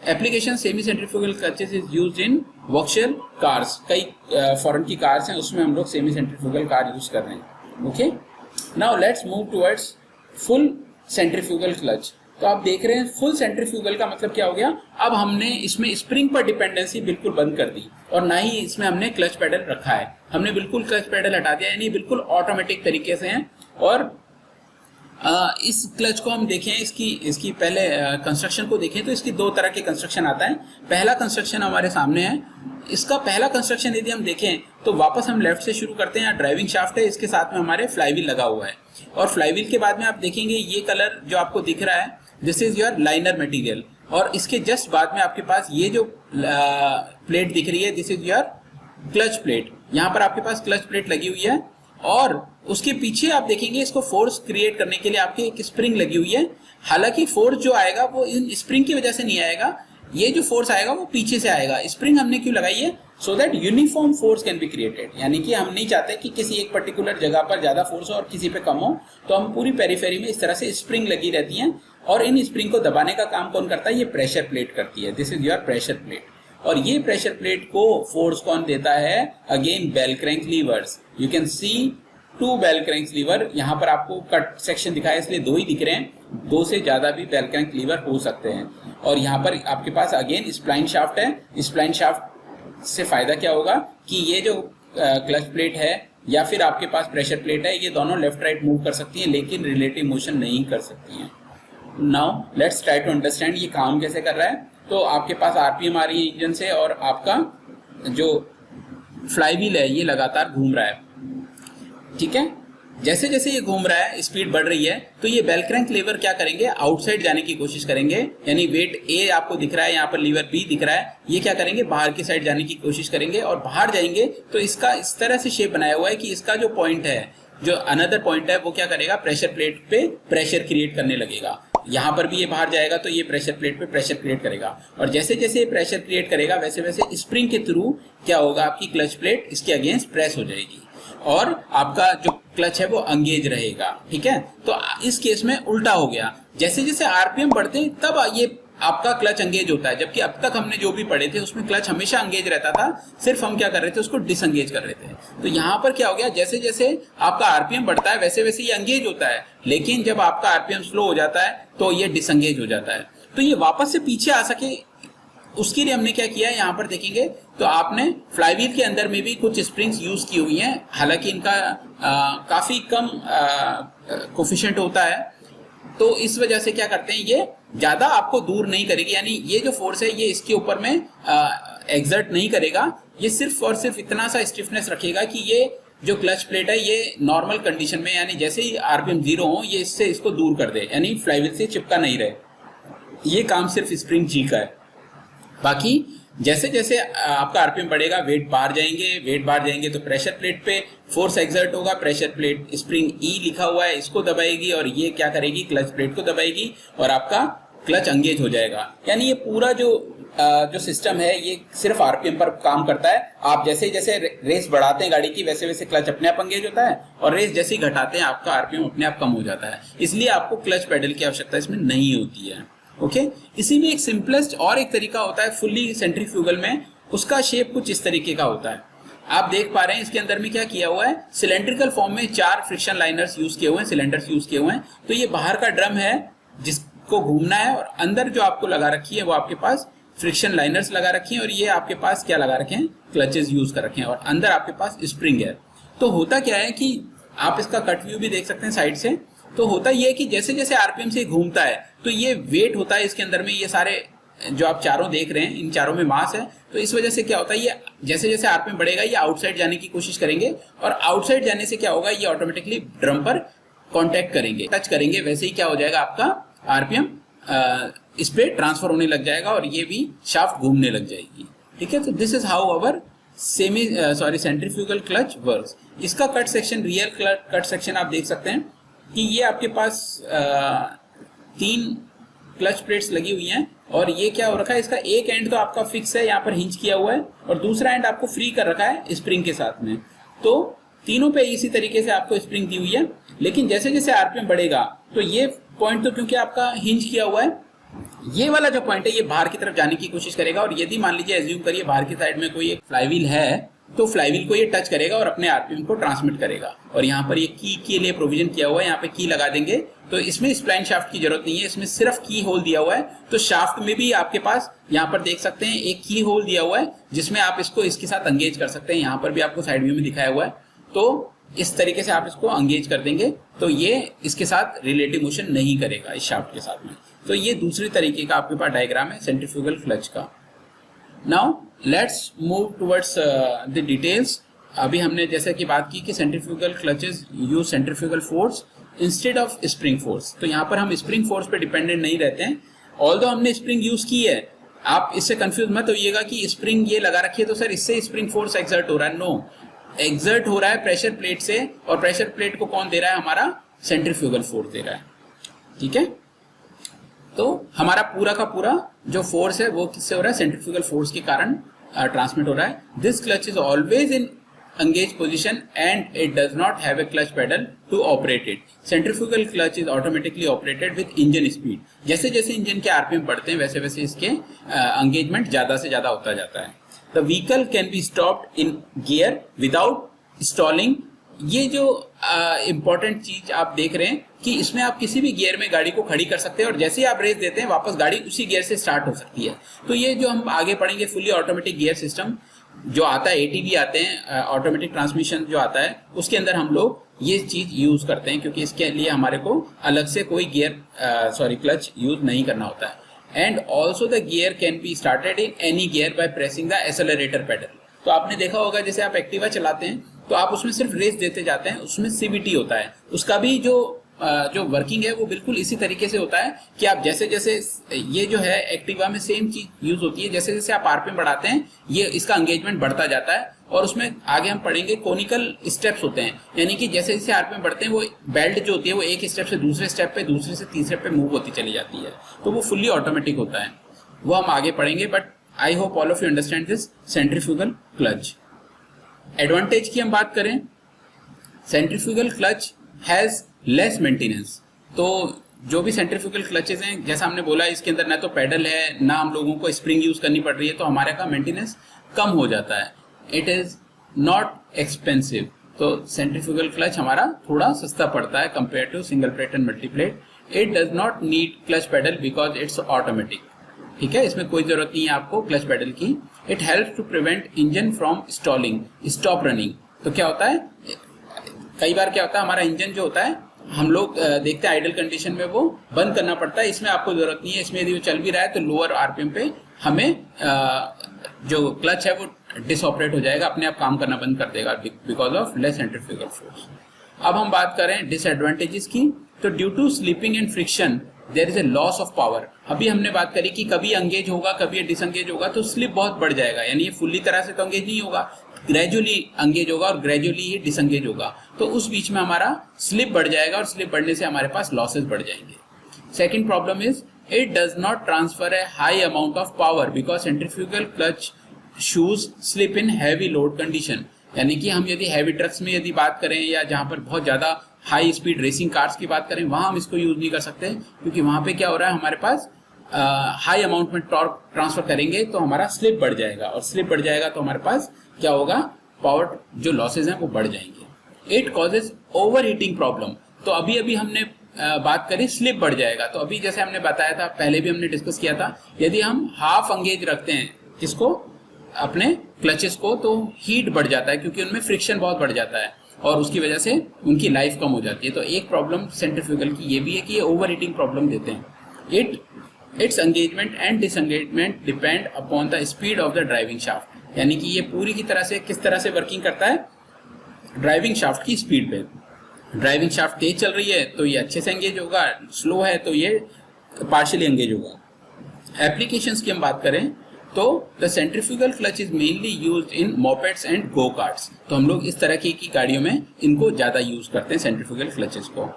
Application semi centrifugal clutches is used in workshop cars, कई फॉरेन की कार्स हैं उसमें हम लोग सेमी सेंट्रीफ्यूगल कार यूज कर रहे हैं। Okay, now let's move towards full centrifugal clutch. तो आप देख रहे हैं फुल सेंट्रीफ्यूगल का मतलब क्या हो गया, अब हमने इसमें स्प्रिंग पर डिपेंडेंसी बिल्कुल बंद कर दी और ना ही इसमें हमने क्लच पेडल रखा है, हमने बिल्कुल क्लच पेडल हटा दिया, यानी बिल्कुल ऑटोमेटिक तरीके से हैं। और इस क्लच को हम देखें, इसकी पहले कंस्ट्रक्शन को देखें तो इसकी दो तरह के कंस्ट्रक्शन आता है। पहला कंस्ट्रक्शन हमारे सामने है। इसका पहला कंस्ट्रक्शन यदि हम देखें तो वापस हम लेफ्ट से शुरू करते हैं। यहाँ ड्राइविंग शाफ्ट है, इसके साथ में हमारे फ्लाईव्हील लगा हुआ है और फ्लाईव्हील के बाद में आप देखेंगे ये कलर जो आपको दिख रहा है, this is your liner material. और इसके जस्ट बाद में आपके पास ये जो प्लेट दिख रही है, this is your clutch plate. यहाँ पर आपके पास क्लच प्लेट लगी हुई है और उसके पीछे आप देखेंगे इसको फोर्स क्रिएट करने के लिए आपके एक स्प्रिंग लगी हुई है। हालांकि फोर्स जो आएगा वो इन स्प्रिंग की वजह से नहीं आएगा, ये जो फोर्स आएगा वो पीछे से आएगा। स्प्रिंग हमने क्यों लगाई है? So that uniform force can be created, यानी कि हम नहीं चाहते कि किसी एक पर्टिकुलर जगह पर ज्यादा फोर्स हो और किसी पे कम हो, तो हम पूरी पेरिफेरी में इस तरह से स्प्रिंग लगी रहती हैं और इन स्प्रिंग को दबाने का काम कौन करता है? ये प्रेशर प्लेट करती है। This is your pressure plate. और ये प्रेशर प्लेट को फोर्स कौन देता है? Again bell crank levers. You can see 2 bell crank lever. यहाँ पर आपको कट सेक्शन दिखाया इसलिए 2 ही दिख रहे हैं, 2 से ज्यादा भी बेल क्रैंक लीवर हो सकते हैं। और यहाँ पर आपके पास अगेन स्प्लाइन शाफ्ट है। स्प्लाइन शाफ्ट से फायदा क्या होगा कि ये जो क्लच प्लेट है या फिर आपके पास प्रेशर प्लेट है, ये दोनों लेफ्ट राइट मूव कर सकती हैं लेकिन रिलेटिव मोशन नहीं कर सकती हैं। Now let's try to understand ये काम कैसे कर रहा है। तो आपके पास आरपीएम आ रही है इंजन से और आपका जो फ्लाईव्हील है ये लगातार घूम रहा है, ठीक है। जैसे जैसे ये घूम रहा है, स्पीड बढ़ रही है, तो ये बेल क्रैंक लीवर क्या करेंगे? आउटसाइड जाने की कोशिश करेंगे। यानी वेट ए आपको दिख रहा है, यहाँ पर लीवर बी दिख रहा है, ये क्या करेंगे? बाहर की साइड जाने की कोशिश करेंगे। और बाहर जाएंगे तो इसका इस तरह से शेप बनाया हुआ है कि इसका जो पॉइंट है, जो अनदर पॉइंट है, वो क्या करेगा? प्रेशर प्लेट पे प्रेशर क्रिएट करने लगेगा। यहाँ पर भी ये बाहर जाएगा तो ये प्रेशर प्लेट पे प्रेशर क्रिएट करेगा और जैसे जैसे ये प्रेशर क्रिएट करेगा वैसे वैसे स्प्रिंग के थ्रू क्या होगा? आपकी क्लच प्लेट इसके अगेंस्ट प्रेस हो जाएगी और आपका जो क्लच है वो अंगेज रहेगा, ठीक है। तो इस केस में उल्टा हो गया। जैसे जैसे आरपीएम बढ़ते हैं तब ये आपका क्लच अंगेज होता है, जबकि अब तक हमने जो भी पढ़े थे उसमें क्लच हमेशा अंगेज रहता था, सिर्फ हम क्या कर रहे थे? उसको डिसंगेज कर रहे थे। तो यहाँ पर क्या हो गया? जैसे जैसे आपका आरपीएम बढ़ता है वैसे वैसे ये अंगेज होता है, लेकिन जब आपका आरपीएम स्लो हो जाता है तो ये डिसंगेज हो जाता है। तो ये वापस से पीछे आ सके उसके लिए हमने क्या किया है? यहाँ पर देखेंगे तो आपने फ्लाईव्हील के अंदर में भी कुछ स्प्रिंग्स यूज की हुई हैं। हालांकि इनका काफी कम कोफिशिएंट होता है, तो इस वजह से क्या करते हैं? ये ज्यादा आपको दूर नहीं करेगी, यानी ये जो फोर्स है ये इसके ऊपर में एग्जर्ट नहीं करेगा। ये सिर्फ और सिर्फ इतना सा स्टिफनेस रखेगा कि ये जो क्लच प्लेट है ये नॉर्मल कंडीशन में, यानी जैसे ही आरपीएम 0 हो, ये इससे इसको दूर कर दे, यानी फ्लाईव्हील से चिपका नहीं रहे। ये काम सिर्फ स्प्रिंग जी का है। बाकी जैसे जैसे आपका आरपीएम बढ़ेगा, वेट बाहर जाएंगे तो प्रेशर प्लेट पे फोर्स एक्सर्ट होगा। प्रेशर प्लेट स्प्रिंग ई लिखा हुआ है, इसको दबाएगी और ये क्या करेगी? क्लच प्लेट को दबाएगी और आपका क्लच अंगेज हो जाएगा। यानी ये पूरा जो सिस्टम है ये सिर्फ आरपीएम पर काम करता है। आप जैसे जैसे रेस बढ़ाते हैं गाड़ी की वैसे वैसे क्लच अपने आप अंगेज होता है और रेस जैसे ही घटाते हैं आपका आरपीएम अपने आप कम हो जाता है। इसलिए आपको क्लच पेडल की आवश्यकता इसमें नहीं होती है। ओके, इसी में एक सिंपलेस्ट और एक तरीका होता है फुल्ली सेंट्रीफ्यूगल में। उसका शेप कुछ इस तरीके का होता है। आप देख पा रहे हैं इसके अंदर में क्या किया हुआ है? सिलेंड्रिकल फॉर्म में 4 फ्रिक्शन लाइनर्स यूज किए हुए हैं, सिलेंडर्स यूज किए हुए हैं। तो ये बाहर का ड्रम है जिसको घूमना है और अंदर जो आपको लगा रखी है वो आपके पास फ्रिक्शन लाइनर्स लगा रखी हैं और ये आपके पास क्या लगा रखे हैं? क्लचेस यूज कर रखे हैं और अंदर आपके पास स्प्रिंग है। तो होता क्या है कि आप इसका कट व्यू भी देख सकते हैं साइड से। तो होता ये है कि जैसे जैसे आरपीएम से घूमता है तो ये वेट होता है इसके अंदर में, ये सारे जो आप चारों देख रहे हैं इन चारों में मास है। तो इस वजह से क्या होता है? ये जैसे जैसे आरपीएम बढ़ेगा ये आउटसाइड जाने की कोशिश करेंगे और आउटसाइड जाने से क्या होगा? ये ऑटोमेटिकली ड्रम पर कांटेक्ट करेंगे, टच करेंगे, वैसे ही क्या हो जाएगा? आपका आरपीएम इस पे ट्रांसफर होने लग जाएगा और ये भी शाफ्ट घूमने लग जाएगी, ठीक है। तो this is how our centrifugal clutch works. इसका cut section, real cut section आप देख सकते हैं कि ये आपके पास 3 क्लच प्लेट्स लगी हुई हैं और ये क्या हो रखा है? इसका एक एंड तो आपका फिक्स है, यहाँ पर हिंज किया हुआ है और दूसरा एंड आपको फ्री कर रखा है स्प्रिंग के साथ में। तो तीनों पे इसी तरीके से आपको स्प्रिंग दी हुई है। लेकिन जैसे जैसे आरपीएम बढ़ेगा तो ये पॉइंट तो क्योंकि आपका हिंज किया हुआ है, ये वाला जो पॉइंट है ये बाहर की तरफ जाने की कोशिश करेगा और यदि मान लीजिए एज्यूम करिए बाहर की साइड में कोई एक फ्लाईव्हील है तो फ्लाईव्हील को ये टच करेगा और अपने आरपीएम को ट्रांसमिट करेगा। और यहाँ पर ये की के लिए प्रोविजन किया हुआ है, यहाँ पे की लगा देंगे तो इसमें स्प्लाइन शाफ्ट की जरूरत नहीं है, इसमें सिर्फ की होल दिया हुआ है। तो शाफ्ट में भी आपके पास यहाँ पर देख सकते हैं एक की होल दिया हुआ है जिसमें आप इसको इसके साथ एंगेज कर सकते हैं। यहाँ पर भी आपको साइड व्यू में दिखाया हुआ है। तो इस तरीके से आप इसको एंगेज कर देंगे तो ये इसके साथ रिलेटिव मोशन नहीं करेगा इस शाफ्ट के साथ में। तो ये दूसरी तरीके का आपके पास डायग्राम है सेंट्रीफ्यूगल क्लच का। Now let's move towards the details. अभी हमने जैसे कि बात की कि centrifugal clutches use centrifugal force instead of spring force. तो यहाँ पर हम स्प्रिंग फोर्स पे डिपेंडेंट नहीं रहते हैं, ऑल्दो हमने स्प्रिंग यूज की है। आप इससे कंफ्यूज मत होइएगा कि स्प्रिंग ये लगा रखी है तो सर इससे स्प्रिंग फोर्स एक्सर्ट हो रहा है। नो, एक्सर्ट हो रहा है प्रेशर प्लेट से, और प्रेशर प्लेट को कौन दे रहा है? हमारा सेंट्रीफ्यूगल फोर्स दे रहा है। ठीक है, तो हमारा पूरा का पूरा जो फोर्स है वो किससे हो रहा है? सेंट्रीफ्यूगल फोर्स के कारण ट्रांसमिट हो रहा है। This clutch is always in engaged position and it does not have a clutch pedal to operate it. Centrifugal clutch is automatically operated with engine speed. जैसे जैसे इंजन के आरपीएम बढ़ते हैं वैसे वैसे इसके एंगेजमेंट ज्यादा से ज्यादा होता जाता है। The vehicle can be stopped in gear without stalling. ये जो इम्पोर्टेंट चीज आप देख रहे हैं कि इसमें आप किसी भी गियर में गाड़ी को खड़ी कर सकते हैं और जैसे ही आप रेस देते हैं वापस गाड़ी उसी गियर से स्टार्ट हो सकती है। तो ये जो हम आगे पढ़ेंगे फुली ऑटोमेटिक गियर सिस्टम जो आता है, एटीवी आते हैं, ऑटोमेटिक ट्रांसमिशन जो आता है, उसके अंदर हम लोग ये चीज यूज करते हैं क्योंकि इसके लिए हमारे को अलग से कोई क्लच यूज नहीं करना होता है। And also the gear can be started in any gear by pressing the accelerator pedal. तो आपने देखा होगा जैसे आप एक्टिवा चलाते हैं तो आप उसमें सिर्फ रेस देते जाते हैं, उसमें सीवीटी होता है, उसका भी जो वर्किंग है वो बिल्कुल इसी तरीके से होता है कि आप जैसे जैसे ये जो है एक्टिवा में सेम चीज यूज होती है, जैसे जैसे आप आरपीएम बढ़ाते हैं ये इसका एंगेजमेंट बढ़ता जाता है। और उसमें आगे हम पढ़ेंगे कोनिकल स्टेप्स होते हैं, यानी कि जैसे जैसे आरपीएम बढ़ते हैं वो बेल्ट जो होती है वो एक स्टेप से दूसरे स्टेप पे, दूसरे से तीसरे पे मूव होती चली जाती है, तो वो फुल्ली ऑटोमेटिक होता है, वो हम आगे पढ़ेंगे। But I hope all of you understand this centrifugal clutch. Advantage की हम बात करें, centrifugal clutch has less maintenance. तो जो भी सेंट्रीफ्यूगल क्लचेस हैं, जैसा हमने बोला इसके अंदर ना तो पेडल है ना हम लोगों को स्प्रिंग यूज करनी पड़ रही है, तो हमारे का मेंटेनेंस कम हो जाता है। इट इज नॉट एक्सपेंसिव, तो सेंट्रीफ्यूगल क्लच हमारा थोड़ा सस्ता पड़ता है compare to single plate and multi plate. It does not need clutch pedal because it's automatic. ठीक है, इसमें कोई जरूरत नहीं है आपको क्लच पेडल की। It helps to prevent engine from stalling, stop running. तो क्या होता है, कई बार क्या होता है हमारा इंजन जो होता है हम लोग देखते हैं आइडल कंडीशन में वो बंद करना पड़ता है, इसमें आपको जरूरत नहीं है। इसमें यदि वो चल भी रहा है तो लोअर आरपीएम पे हमें जो क्लच है वो डिसऑपरेट हो जाएगा, अपने आप काम करना बंद कर देगा because of less centrifugal force. अब हम बात करें डिसएडवांटेजेस की, तो due to slipping and friction there is a loss of power. अभी हमने बात करी कि कभी एंगेज होगा कभी डिसएंगेज होगा तो स्लिप बहुत बढ़ जाएगा, यानी ये फुल्ली तरह से तो एंगेज नहीं होगा, ग्रेजुअली एंगेज होगा और ग्रेजुअली ही डिसएंगेज होगा, तो उस बीच में हमारा स्लिप बढ़ जाएगा और स्लिप बढ़ने से हमारे पास लॉसेस बढ़ जाएंगे। Second problem is it does not transfer a high amount of power because centrifugal clutch shoes slip in heavy load condition. यानी कि हम यदि हैवी ट्रक्स में यदि बात करें या जहां पर बहुत ज्यादा हाई स्पीड रेसिंग कार्स की बात करें वहां हम इसको यूज नहीं कर सकते, क्योंकि वहां पे क्या हो रहा है हमारे पास हाई अमाउंट में टॉर्क ट्रांसफर करेंगे तो हमारा स्लिप बढ़ जाएगा, और स्लिप बढ़ जाएगा तो हमारे पास क्या होगा, पावर जो लॉसेज हैं वो बढ़ जाएंगे। It causes over heating problem. तो अभी अभी हमने बात करी स्लिप बढ़ जाएगा, तो अभी जैसे हमने बताया था, पहले भी हमने डिस्कस किया था, यदि हम हाफ एंगेज रखते हैं किसको, अपने क्लचेस को, तो हीट बढ़ जाता है क्योंकि उनमें फ्रिक्शन बहुत बढ़ जाता है और उसकी वजह से उनकी लाइफ कम हो जाती है। तो एक प्रॉब्लम सेंट्रीफ्यूगल की ये भी है कि ये ओवर हीटिंग प्रॉब्लम देते हैं। It's engagement and disengagement depend upon the speed of the driving shaft. यानी कि ये पूरी की तरह से किस तरह से वर्किंग करता है, ड्राइविंग शाफ्ट की स्पीड पे। ड्राइविंग शाफ्ट तेज चल रही है तो ये अच्छे से एंगेज होगा, स्लो है तो ये पार्शियली एंगेज होगा। एप्लीकेशंस की हम बात करें तो the centrifugal clutch is mainly used in mopeds and go carts. तो हम लोग इस तरह की गाड़ियों में इनको ज्यादा यूज करते हैं सेंट्रीफ्यूगल क्लचेस को।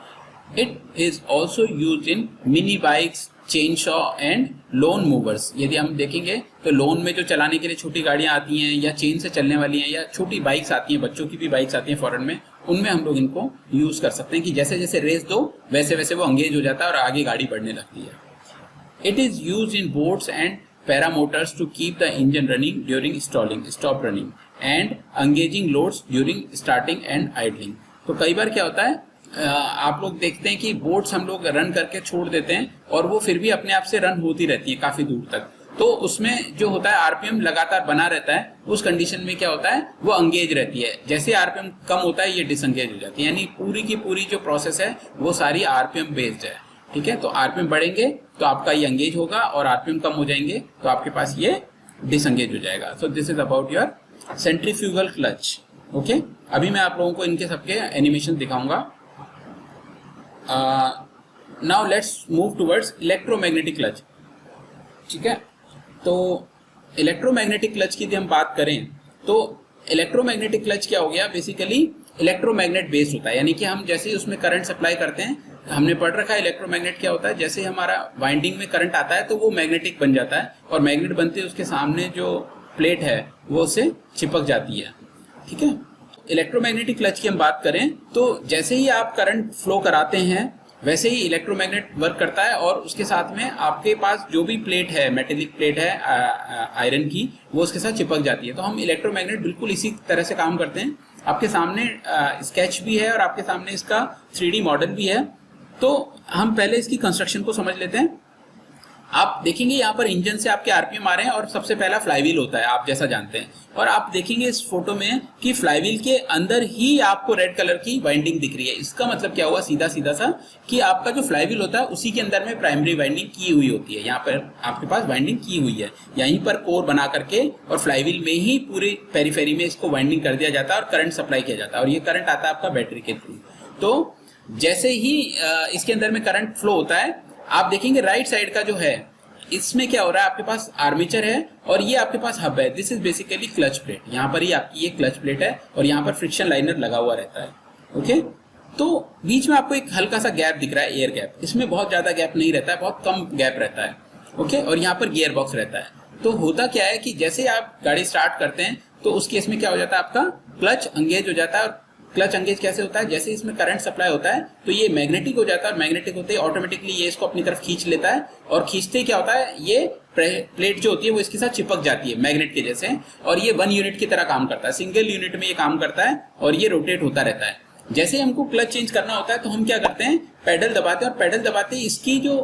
It is also used in mini bikes, chain Shaw and loan movers. यदि हम देखेंगे तो लोन में जो चलाने के लिए छोटी गाड़ियां आती हैं या चेन से चलने वाली हैं या छोटी बाइक्स आती हैं, बच्चों की भी बाइक्स आती हैं फॉरेन में, उनमें हम लोग इनको यूज कर सकते हैं कि जैसे जैसे रेस दो वैसे वैसे वो एंगेज हो जाता है और आगे गाड़ी बढ़ने लगती है। It is used in boats and paramotors to keep the engine running during stalling, stop running and engaging loads during starting and idling. तो कई बार क्या होता है, आप लोग देखते हैं कि बोट्स हम लोग रन करके छोड़ देते हैं और वो फिर भी अपने आप से रन होती रहती है काफी दूर तक। तो उसमें जो होता है आरपीएम लगातार बना रहता है, उस कंडीशन में क्या होता है वो एंगेज रहती है। जैसे आरपीएम कम होता है ये डिसएंगेज हो जाती है, यानी पूरी की पूरी जो प्रोसेस है वो सारी आरपीएम बेस्ड है। ठीक है, तो आरपीएम बढ़ेंगे तो आपका ये एंगेज होगा और आरपीएम कम हो जाएंगे तो आपके पास ये डिसएंगेज हो जाएगा। So this is about your centrifugal clutch. Okay, अभी मैं आप लोगों को इनके सबके एनिमेशन दिखाऊंगा। Now let's move towards electromagnetic clutch. ठीक है, तो इलेक्ट्रोमैग्नेटिक क्लच की यदि हम बात करें तो इलेक्ट्रोमैग्नेटिक क्लच क्या हो गया, बेसिकली इलेक्ट्रोमैग्नेट बेस्ड होता है। यानी कि हम जैसे ही उसमें करंट सप्लाई करते हैं, हमने पढ़ रखा है इलेक्ट्रोमैग्नेट क्या होता है, जैसे ही हमारा वाइंडिंग में करंट आता है तो वो मैग्नेटिक बन जाता है और मैग्नेट बनते ही उसके सामने जो प्लेट है वो उससे चिपक जाती है। ठीक है, इलेक्ट्रोमैग्नेटिक क्लच की हम बात करें तो जैसे ही आप करंट फ्लो कराते हैं वैसे ही इलेक्ट्रोमैग्नेट वर्क करता है और उसके साथ में आपके पास जो भी प्लेट है, मेटेलिक प्लेट है आयरन की, वो उसके साथ चिपक जाती है। तो हम इलेक्ट्रोमैग्नेट बिल्कुल इसी तरह से काम करते हैं। आपके सामने स्केच भी है और आपके सामने इसका 3D मॉडल भी है। तो हम पहले इसकी कंस्ट्रक्शन को समझ लेते हैं। आप देखेंगे यहाँ पर इंजन से आपके आरपीएम आ रहे हैं और सबसे पहला फ्लाईव्हील होता है, आप जैसा जानते हैं। और आप देखेंगे इस फोटो में कि फ्लाईव्हील के अंदर ही आपको रेड कलर की वाइंडिंग दिख रही है। इसका मतलब क्या हुआ, सीधा सीधा सा, कि आपका जो फ्लाईव्हील होता है उसी के अंदर में प्राइमरी वाइंडिंग की हुई होती है। यहाँ पर आपके पास वाइंडिंग की हुई है, यहीं पर कोर बना करके और फ्लाईव्हील में ही पूरी पेरीफेरी में इसको वाइंडिंग कर दिया जाता है और करंट सप्लाई किया जाता है और ये करंट आता है आपका बैटरी के थ्रू। तो जैसे ही इसके अंदर में करंट फ्लो होता है, आप देखेंगे राइट साइड का जो है इसमें क्या हो रहा है, आपके पास आर्मेचर है और ये आपके पास हब है। This is basically clutch plate. यहाँ पर ही आपकी ये क्लच प्लेट है और यहाँ पर फ्रिक्शन लाइनर लगा हुआ रहता है। ओके, तो बीच में आपको एक हल्का सा गैप दिख रहा है, एयर गैप। इसमें बहुत ज्यादा गैप नहीं रहता है, बहुत कम गैप रहता है। ओके, और यहाँ पर गियर बॉक्स रहता है। तो होता क्या है कि जैसे आप गाड़ी स्टार्ट करते हैं तो उस केस में क्या हो जाता है, आपका क्लच एंगेज हो जाता है। और क्लच एंगेज कैसे होता है, जैसे इसमें करंट सप्लाई होता है तो ये मैग्नेटिक हो जाता है और मैग्नेटिक होते ही ऑटोमेटिकली ये इसको अपनी तरफ खींच लेता है और खींचते क्या होता है, ये प्लेट जो होती है वो इसके साथ चिपक जाती है मैग्नेट के जैसे, और ये 1 यूनिट की तरह काम करता है, सिंगल यूनिट में ये काम करता है और ये रोटेट होता रहता है। जैसे हमको क्लच चेंज करना होता है तो हम क्या करते हैं, पेडल दबाते हैं और पेडल दबाते ही इसकी जो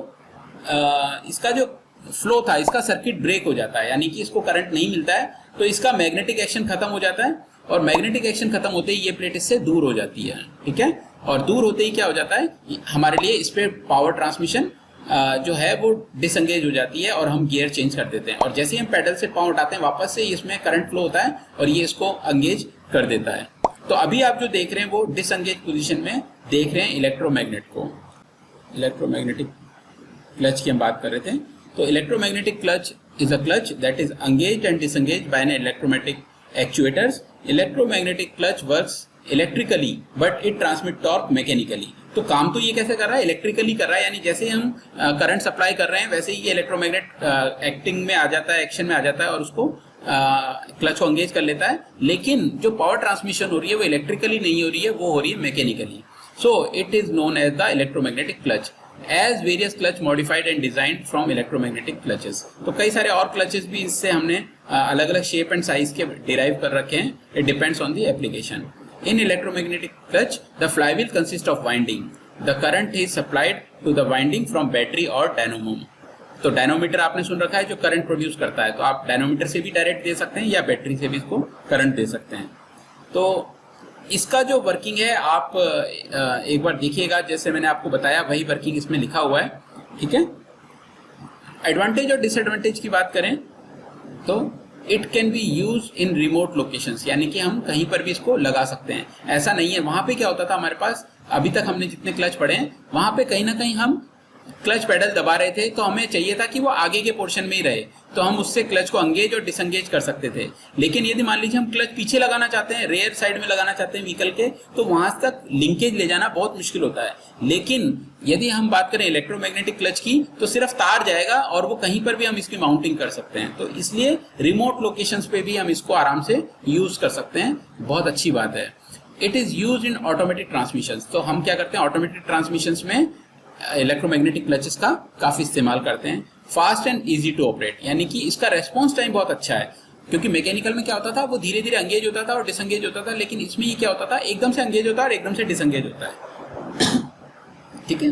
इसका जो फ्लो था, इसका सर्किट ब्रेक हो जाता है, यानी कि इसको करंट नहीं मिलता है। तो इसका मैग्नेटिक एक्शन खत्म हो जाता है और मैग्नेटिक एक्शन खत्म होते ही ये प्लेट इससे दूर हो जाती है। ठीक है, और दूर होते ही क्या हो जाता है, हमारे लिए इस पे पावर ट्रांसमिशन जो है वो डिसएंगेज हो जाती है और हम गियर चेंज कर देते हैं। और जैसे ही हम पेडल से पावर उठाते हैं वापस से इसमें करंट फ्लो होता है और ये इसको एंगेज कर देता है। तो अभी आप जो देख रहे हैं वो डिसएंगेज पोजीशन में देख रहे हैं इलेक्ट्रोमैग्नेट को। इलेक्ट्रोमैग्नेटिक क्लच की हम बात कर रहे थे। तो electromagnetic clutch is a clutch that is engaged and disengaged by an electromagnetic actuators. Electromagnetic clutch works electrically but it transmit torque mechanically. तो काम तो ये कैसे कर रहा है, इलेक्ट्रिकली कर रहा है, यानी जैसे हम करंट सप्लाई कर रहे हैं वैसे ही ये इलेक्ट्रोमैग्नेट एक्टिंग में आ जाता है, एक्शन में आ जाता है और उसको क्लच को एंगेज कर लेता है। लेकिन जो पावर ट्रांसमिशन हो रही है वो इलेक्ट्रिकली नहीं हो रही है, वो हो रही है mechanically. So it is known as the electromagnetic clutch as various clutch modified and designed from electromagnetic clutches। तो कई सारे और क्लचेस भी इससे हमने अलग अलग शेप एंड साइज के डिराइव कर रखे हैं। It depends on the application. In electromagnetic clutch the flywheel consist of winding. The current is supplied to the winding from battery और डायनोमो। तो डायनोमीटर आपने सुन रखा है जो करंट प्रोड्यूस करता है, तो आप डायनोमीटर से भी डायरेक्ट दे सकते हैं या बैटरी से भी इसको करंट दे सकते हैं। तो इसका जो वर्किंग है आप एक बार देखिएगा, जैसे मैंने आपको बताया वही वर्किंग इसमें लिखा हुआ है। ठीक है, एडवांटेज और डिसएडवांटेज की बात करें तो it can be use in remote locations, यानी कि हम कहीं पर भी इसको लगा सकते हैं। ऐसा नहीं है, वहां पे क्या होता था हमारे पास, अभी तक हमने जितने क्लच पढ़े हैं वहां पे कहीं ना कहीं हम क्लच पेडल दबा रहे थे तो हमें चाहिए था कि वो आगे के पोर्शन में ही रहे, तो हम उससे क्लच को एंगेज और डिसएंगेज कर सकते थे। लेकिन यदि मान लीजिए हम क्लच पीछे लगाना चाहते हैं, रेयर साइड में लगाना चाहते हैं व्हीकल के, तो वहां तक लिंकेज ले जाना बहुत मुश्किल होता है। लेकिन यदि हम बात करें इलेक्ट्रोमैग्नेटिक क्लच की तो सिर्फ तार जाएगा और वो कहीं पर भी हम इसकी माउंटिंग कर सकते हैं। तो इसलिए रिमोट लोकेशंस पे भी हम इसको आराम से यूज कर सकते हैं, बहुत अच्छी बात है। It is use in automatic transmission. तो हम क्या करते हैं, ऑटोमेटिक ट्रांसमिशन में इलेक्ट्रोमैग्नेटिक क्लचेस का काफी इस्तेमाल करते हैं। Fast and easy to operate, यानी कि इसका रेस्पॉन्स टाइम बहुत अच्छा है, क्योंकि मैकेनिकल में क्या होता था वो धीरे धीरे एंगेज होता था और डिसएंगेज होता था, लेकिन इसमें ये क्या होता था एकदम से एंगेज होता है और एकदम से डिसएंगेज होता है। ठीक है,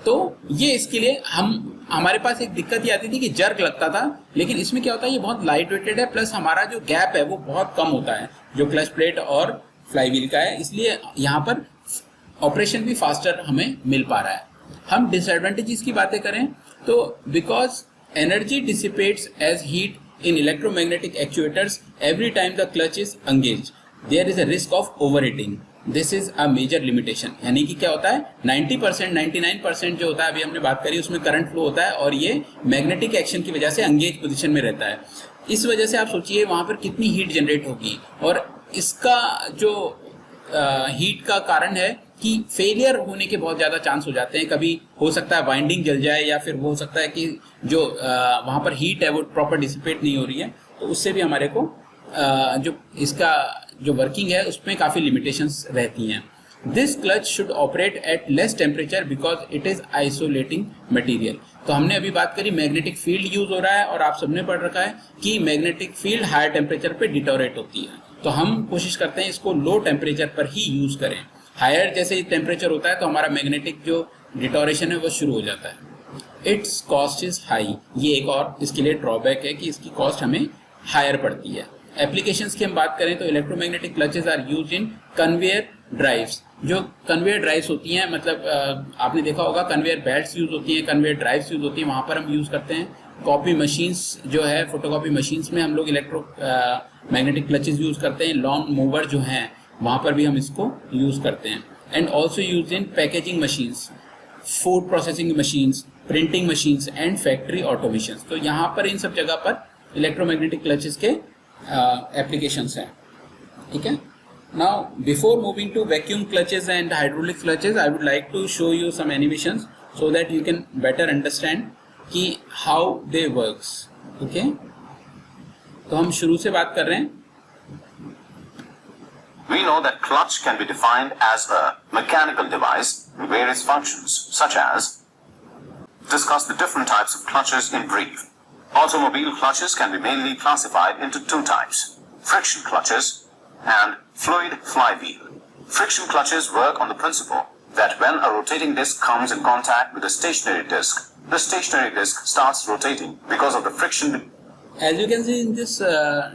तो ये इसके लिए हमारे पास एक दिक्कत ये आती थी कि जर्क लगता था, लेकिन इसमें क्या होता है, ये बहुत लाइट वेटेड है, प्लस हमारा जो गैप है वो बहुत कम होता है जो क्लच प्लेट और फ्लाईव्हील का है, इसलिए यहाँ पर ऑपरेशन भी फास्टर हमें मिल पा रहा है। हम डिसएडवांटेजेस की बातें करें तो because energy dissipates as heat in electromagnetic actuators every time the clutch is engaged, there is a risk of overheating, this is a major limitation. यानी कि क्या होता है, 90% 99% जो होता है, अभी हमने बात करी, उसमें करंट फ्लो होता है और ये मैग्नेटिक एक्शन की वजह से एंगेज पोजीशन में रहता है। इस वजह से आप सोचिए वहाँ पर कितनी हीट जनरेट होगी, और इसका जो हीट का कारण है कि फेलियर होने के बहुत ज़्यादा चांस हो जाते हैं। कभी हो सकता है वाइंडिंग जल जाए, या फिर वो हो सकता है कि जो वहाँ पर हीट है वो प्रॉपर डिसिपेट नहीं हो रही है, तो उससे भी हमारे को जो इसका जो वर्किंग है उसमें काफ़ी लिमिटेशंस रहती हैं। This clutch should operate at less temperature because it is isolating material. तो हमने अभी बात करी मैग्नेटिक फील्ड यूज हो रहा है, और आप सबने पढ़ रखा है कि मैग्नेटिक फील्ड हायर टेम्परेचर पे डिटोरेट होती है, तो हम कोशिश करते हैं इसको लो टेम्परेचर पर ही यूज करें। हायर जैसे टेम्परेचर होता है तो हमारा मैग्नेटिक जो डिटोरेशन है वो शुरू हो जाता है। इट्स कॉस्ट इज हाई, ये एक और इसके लिए ड्रॉबैक है कि इसकी कॉस्ट हमें हायर पड़ती है। एप्लीकेशंस की हम बात करें तो electromagnetic clutches are used in conveyor drives. जो कन्वेयर ड्राइव्स होती हैं, मतलब आपने देखा होगा कन्वेयर बेल्ट्स यूज होती हैं, कन्वेयर ड्राइव्स यूज होती हैं, वहाँ पर हम यूज़ करते हैं। कॉपी मशीन्स जो है, फोटोकॉपी मशीन्स में हम लोग मैग्नेटिक क्लचेस यूज़ करते हैं। लॉन्ग मूवर जो हैं वहाँ पर भी हम इसको यूज़ करते हैं। And also use in packaging machines, food processing machines, printing machines and factory automation. तो यहाँ पर इन सब जगह पर इलेक्ट्रोमैग्नेटिक क्लचेस के एप्लीकेशंस हैं, ठीक है। Now before moving to vacuum clutches and hydraulic clutches, I would like to show you some animations so that you can better understand कि हाउ दे वर्क्स, ओके। तो हम शुरू से बात कर रहे हैं। We know that clutch can be defined as a mechanical device with various functions, such as discuss the different types of clutches in brief. Automobile clutches can be mainly classified into two types: friction clutches and fluid flywheel. Friction clutches work on the principle that when a rotating disc comes in contact with a stationary disc, the stationary disc starts rotating because of the friction. As you can see in this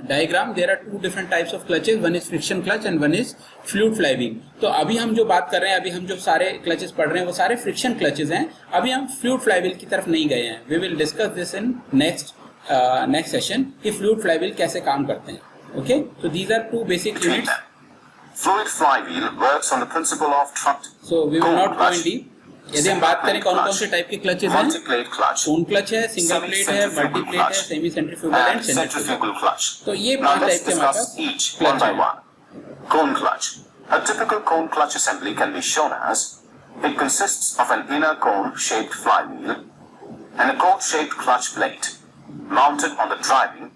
diagram, there are two different types of clutches. One is friction clutch and one is fluid flywheel. तो अभी हम जो बात कर रहे हैं, अभी हम जो सारे क्लचेस पढ़ रहे हैं वो सारे फ्रिक्शन क्लचेस हैं। अभी हम फ्लूइड फ्लाईव्हील की तरफ नहीं गए हैं। We will discuss this in next session कि फ्लूइड फ्लाईव्हील कैसे काम करते हैं, okay? So these are two basic units. Fluid flywheel works on the principle of truck. So we will not go in deep. यदि हम बात करें कौन कौन से टाइप के क्लचेस हैं, कोन क्लच है, सिंगल प्लेट है, मल्टी प्लेट है, semi centrifugal and centrifugal clutch. तो ये पांच टाइप के हमारे पास क्लच हैं। Cone clutch. A typical cone clutch assembly can be shown as it consists of an inner cone-shaped flywheel and a cone-shaped clutch plate mounted on the driving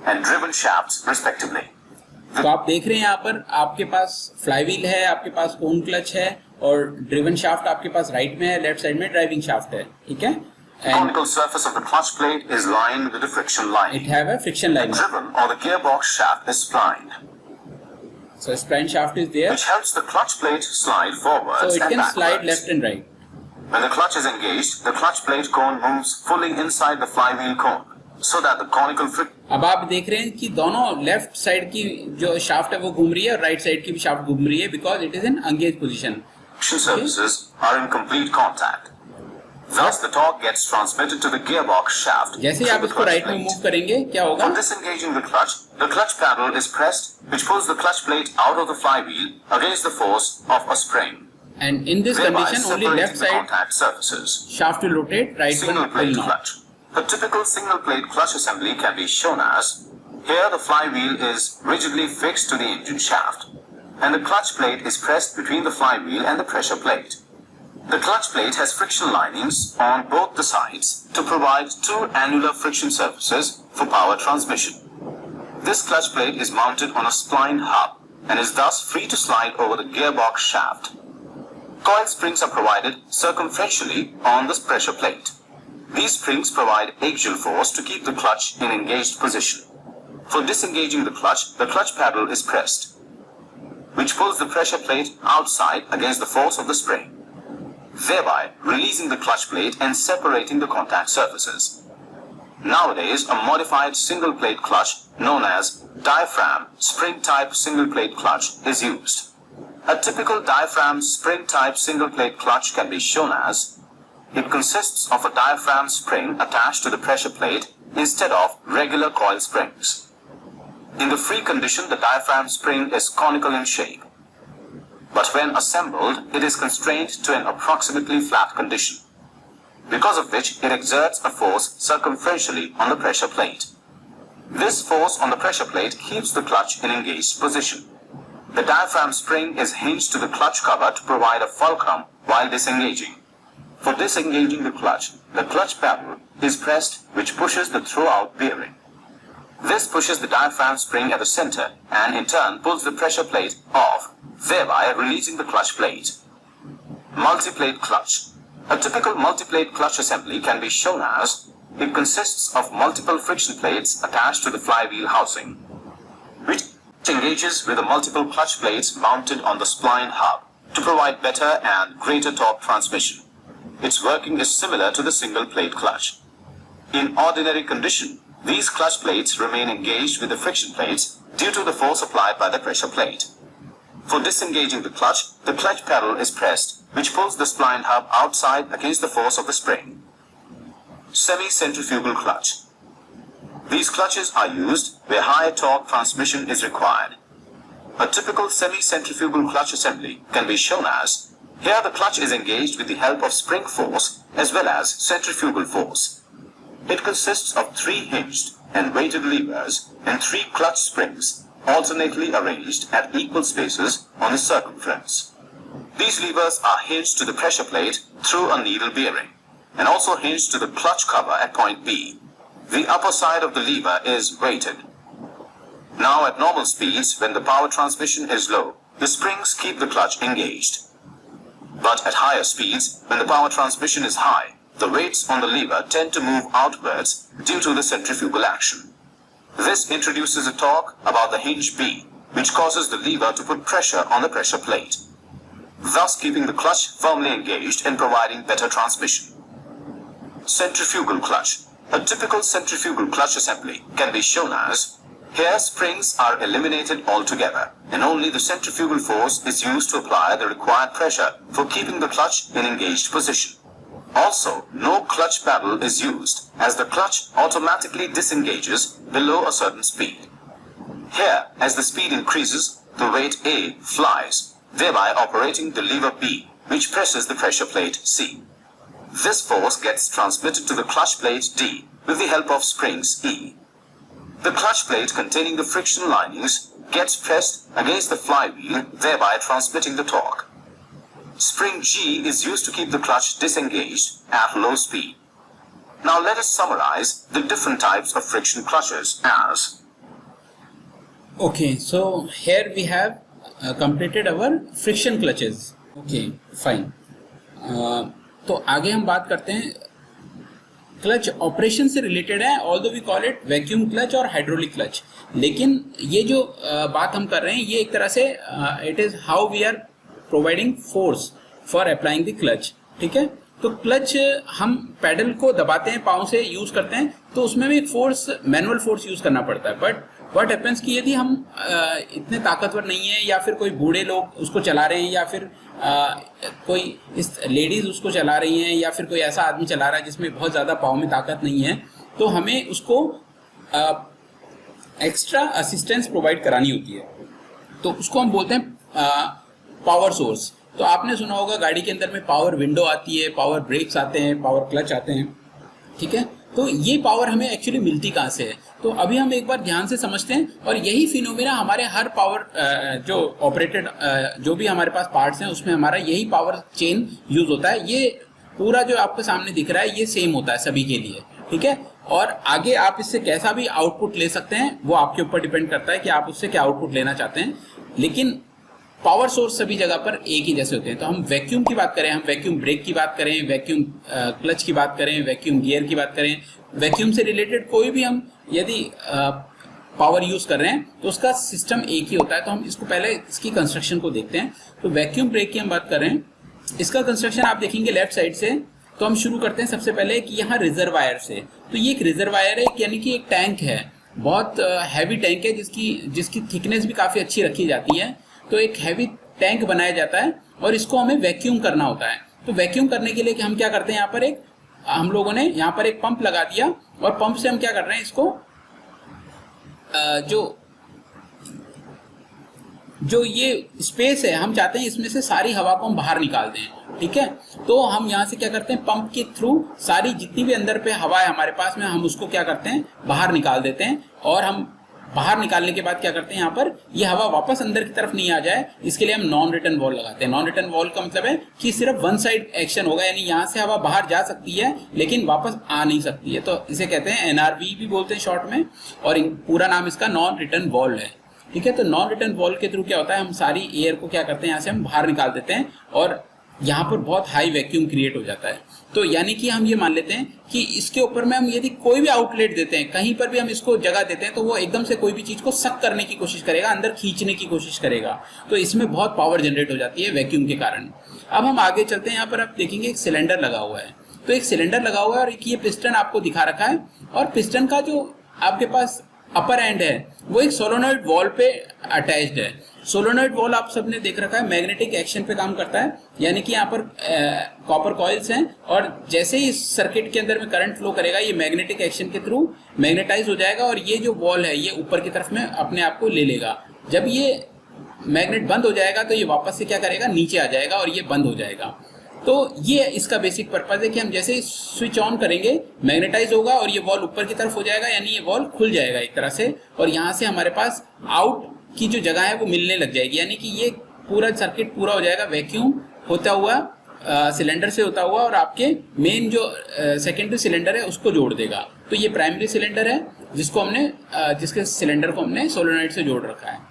and driven shafts respectively. तो आप देख रहे हैं यहाँ पर आपके पास फ्लाईव्हील है, आपके पास कोन क्लच है, और ड्रिवन शाफ्ट आपके पास राइट में है, लेफ्ट साइड में ड्राइविंग शाफ्ट है, ठीक है। The conical surface of the clutch plate is lined with a friction lining. It have a friction lining. The driven or the gearbox shaft is splined. So spline shaft is there. Which helps the clutch plate slide forwards so it and can backwards. slide left and right. When the clutch is engaged, the clutch plate cone moves fully inside the flywheel cone, so that the conical friction. अब आप देख रहे हैं कि दोनों लेफ्ट साइड की जो शाफ्ट है वो घूम रही है और राइट साइड की भी शाफ्ट घूम रही है, because it is in engage position. Surfaces are in complete contact. Thus, the torque gets transmitted to the gearbox shaft. जैसे ही आप इसको राइट में मूव करेंगे क्या होगा? For disengaging the clutch pedal is pressed, which pulls the clutch plate out of the flywheel against the force of a spring. And in this condition, only left side contact surfaces. Shaft will rotate, right one will not. Clutch. The typical single plate clutch assembly can be shown as: here the flywheel is rigidly fixed to the engine shaft, and the clutch plate is pressed between the flywheel and the pressure plate. The clutch plate has friction linings on both the sides to provide two annular friction surfaces for power transmission. This clutch plate is mounted on a splined hub and is thus free to slide over the gearbox shaft. Coil springs are provided circumferentially on the pressure plate. These springs provide axial force to keep the clutch in engaged position. For disengaging the clutch pedal is pressed, which pulls the pressure plate outside against the force of the spring. thereby releasing the clutch plate and separating the contact surfaces. Nowadays, a modified single plate clutch known as diaphragm spring type single plate clutch is used. A typical diaphragm spring type single plate clutch can be shown as: it consists of a diaphragm spring attached to the pressure plate instead of regular coil springs. In the free condition, the diaphragm spring is conical in shape, but when assembled, it is constrained to an approximately flat condition, because of which it exerts a force circumferentially on the pressure plate. This force on the pressure plate keeps the clutch in engaged position. The diaphragm spring is hinged to the clutch cover to provide a fulcrum while disengaging. For disengaging the clutch pedal is pressed, which pushes the throwout bearing. This pushes the diaphragm spring at the center and in turn pulls the pressure plate off, thereby releasing the clutch plate. Multi-plate clutch. A typical multi-plate clutch assembly can be shown as: it consists of multiple friction plates attached to the flywheel housing, which engages with the multiple clutch plates mounted on the spline hub to provide better and greater torque transmission. Its working is similar to the single plate clutch. In ordinary condition, these clutch plates remain engaged with the friction plates due to the force applied by the pressure plate. For disengaging the clutch pedal is pressed, which pulls the spline hub outside against the force of the spring. Semi-centrifugal clutch. These clutches are used where high torque transmission is required. A typical semi-centrifugal clutch assembly can be shown as: here the clutch is engaged with the help of spring force as well as centrifugal force. It consists of 3 hinged and weighted levers and 3 clutch springs alternately arranged at equal spaces on the circumference. These levers are hinged to the pressure plate through a needle bearing and also hinged to the clutch cover at point B. The upper side of the lever is weighted. Now at normal speeds, when the power transmission is low, the springs keep the clutch engaged. But at higher speeds, when the power transmission is high, the weights on the lever tend to move outwards due to the centrifugal action. This introduces a torque about the hinge B, which causes the lever to put pressure on the pressure plate, thus keeping the clutch firmly engaged and providing better transmission. Centrifugal clutch. A typical centrifugal clutch assembly can be shown as: here springs are eliminated altogether and only the centrifugal force is used to apply the required pressure for keeping the clutch in engaged position. Also, no clutch pedal is used as the clutch automatically disengages below a certain speed. Here, as the speed increases, the weight A flies, thereby operating the lever B, which presses the pressure plate C. This force gets transmitted to the clutch plate D with the help of springs E. The clutch plate containing the friction linings gets pressed against the flywheel, thereby transmitting the torque. Spring G is used to keep the clutch disengaged at low speed. Now let us summarize the different types of friction clutches as: Okay, so here we have completed our friction clutches. Okay, fine. तो आगे हम बात करते हैं क्लच ऑपरेशन से रिलेटेड है, although we call it vacuum clutch और हाइड्रोलिक क्लच, लेकिन ये जो बात हम कर रहे हैं ये एक तरह से it is how we are providing force for applying the clutch. ठीक है, तो क्लच हम पैडल को दबाते हैं, पाँव से यूज करते हैं, तो उसमें भी एक फोर्स, मैनुअल फोर्स यूज करना पड़ता है. बट व्हाट हैपेंस कि यदि हम इतने ताकतवर नहीं है या फिर कोई बूढ़े लोग उसको चला रहे हैं या फिर कोई इस लेडीज उसको चला रही हैं या फिर कोई ऐसा आदमी चला रहा है जिसमें बहुत ज़्यादा पाँव में ताकत नहीं है, तो हमें उसको एक्स्ट्रा असिस्टेंस प्रोवाइड करानी होती है. तो उसको हम बोलते हैं पावर सोर्स. तो आपने सुना होगा गाड़ी के अंदर में पावर विंडो आती है, पावर ब्रेक्स आते हैं, पावर क्लच आते हैं. ठीक है, तो ये पावर हमें एक्चुअली मिलती कहाँ से है, तो अभी हम एक बार ध्यान से समझते हैं. और यही फिनोमेना हमारे हर पावर जो ऑपरेटेड जो भी हमारे पास पार्ट्स हैं उसमें हमारा यही पावर चेन यूज होता है. ये पूरा जो आपके सामने दिख रहा है ये सेम होता है सभी के लिए. ठीक है, और आगे आप इससे कैसा भी आउटपुट ले सकते हैं वो आपके ऊपर डिपेंड करता है कि आप उससे क्या आउटपुट लेना चाहते हैं, लेकिन पावर सोर्स सभी जगह पर एक ही जैसे होते हैं. तो हम वैक्यूम की बात करें, हम वैक्यूम ब्रेक की बात करें, वैक्यूम क्लच की बात करें, वैक्यूम गियर की बात करें, वैक्यूम से रिलेटेड कोई भी हम यदि पावर यूज कर रहे हैं तो उसका सिस्टम एक ही होता है. तो हम इसको पहले इसकी कंस्ट्रक्शन को देखते हैं. तो वैक्यूम ब्रेक की हम बात कर रहे हैं, इसका कंस्ट्रक्शन आप देखेंगे लेफ्ट साइड से। तो हम शुरू करते हैं सबसे पहले कि यहाँ रिजर्वायर से। तो ये एक रिजर्वायर है, यानी कि एक टैंक है, बहुत हैवी टैंक है जिसकी थिकनेस भी काफ़ी अच्छी रखी जाती है। तो एक हैवी टैंक बनाया जाता है और इसको हमें वैक्यूम करना होता है। तो वैक्यूम करने के लिए कि हम क्या करते हैं, यहाँ पर हम लोगों ने यहाँ पर एक पंप लगा दिया और पंप से हम क्या कर रहे हैं, इसको जो ये स्पेस है हम चाहते हैं इसमें से सारी हवा को हम बाहर निकाल दें। ठीक है, तो हम यहाँ से क्या करते हैं, पंप के थ्रू सारी जितनी भी अंदर पे हवा है हमारे पास में, हम उसको क्या करते हैं, बाहर निकाल देते हैं। और हम बाहर निकालने के बाद क्या करते हैं, यहाँ पर ये हवा वापस अंदर की तरफ नहीं आ जाए, इसके लिए हम नॉन रिटर्न वॉल लगाते हैं। नॉन रिटर्न वॉल का मतलब है कि सिर्फ वन साइड एक्शन होगा, यानी यहाँ से हवा बाहर जा सकती है लेकिन वापस आ नहीं सकती है। तो इसे कहते हैं NRV भी बोलते हैं शॉर्ट में, और पूरा नाम इसका नॉन रिटर्न वॉल है। ठीक है, तो नॉन रिटर्न वॉल के थ्रू क्या होता है, हम सारी एयर को क्या करते हैं, यहाँ से हम बाहर निकाल देते हैं और यहाँ पर बहुत हाई वैक्यूम क्रिएट हो जाता है। तो यानी कि हम ये मान लेते हैं कि इसके ऊपर में हम यदि कोई भी आउटलेट देते हैं, कहीं पर भी हम इसको जगह देते हैं, तो वो एकदम से कोई भी चीज़ को सक करने की कोशिश करेगा, अंदर खींचने की कोशिश करेगा। तो इसमें बहुत पावर जनरेट हो जाती है वैक्यूम के कारण। अब हम आगे चलते हैं, यहाँ पर आप देखेंगे एक सिलेंडर लगा हुआ है। तो एक सिलेंडर लगा हुआ है और एक ये पिस्टन आपको दिखा रखा है, और पिस्टन का जो आपके पास अपर एंड है वो एक सोलोनॉइड वॉल पे अटैच्ड है। सोलोनॉइड वॉल आप सबने देख रखा है, मैग्नेटिक एक्शन पे काम करता है, यानी कि यहाँ पर कॉपर कॉइल्स हैं और जैसे ही इस सर्किट के अंदर में करंट फ्लो करेगा, ये मैग्नेटिक एक्शन के थ्रू मैग्नेटाइज हो जाएगा और ये जो वॉल है ये ऊपर की तरफ में अपने आप को ले लेगा। जब ये मैग्नेट बंद हो जाएगा तो ये वापस से क्या करेगा, नीचे आ जाएगा और ये बंद हो जाएगा। तो ये इसका बेसिक पर्पज है कि हम जैसे ही स्विच ऑन करेंगे मैग्नेटाइज होगा और ये वॉल ऊपर की तरफ हो जाएगा, यानी ये वॉल खुल जाएगा एक तरह से, और यहाँ से हमारे पास आउट की जो जगह है वो मिलने लग जाएगी, यानी कि ये पूरा सर्किट पूरा हो जाएगा वैक्यूम होता हुआ सिलेंडर से होता हुआ, और आपके मेन जो सेकेंडरी सिलेंडर है उसको जोड़ देगा। तो ये प्राइमरी सिलेंडर है जिसके सिलेंडर को हमने सोलेनॉइड से जोड़ रखा है।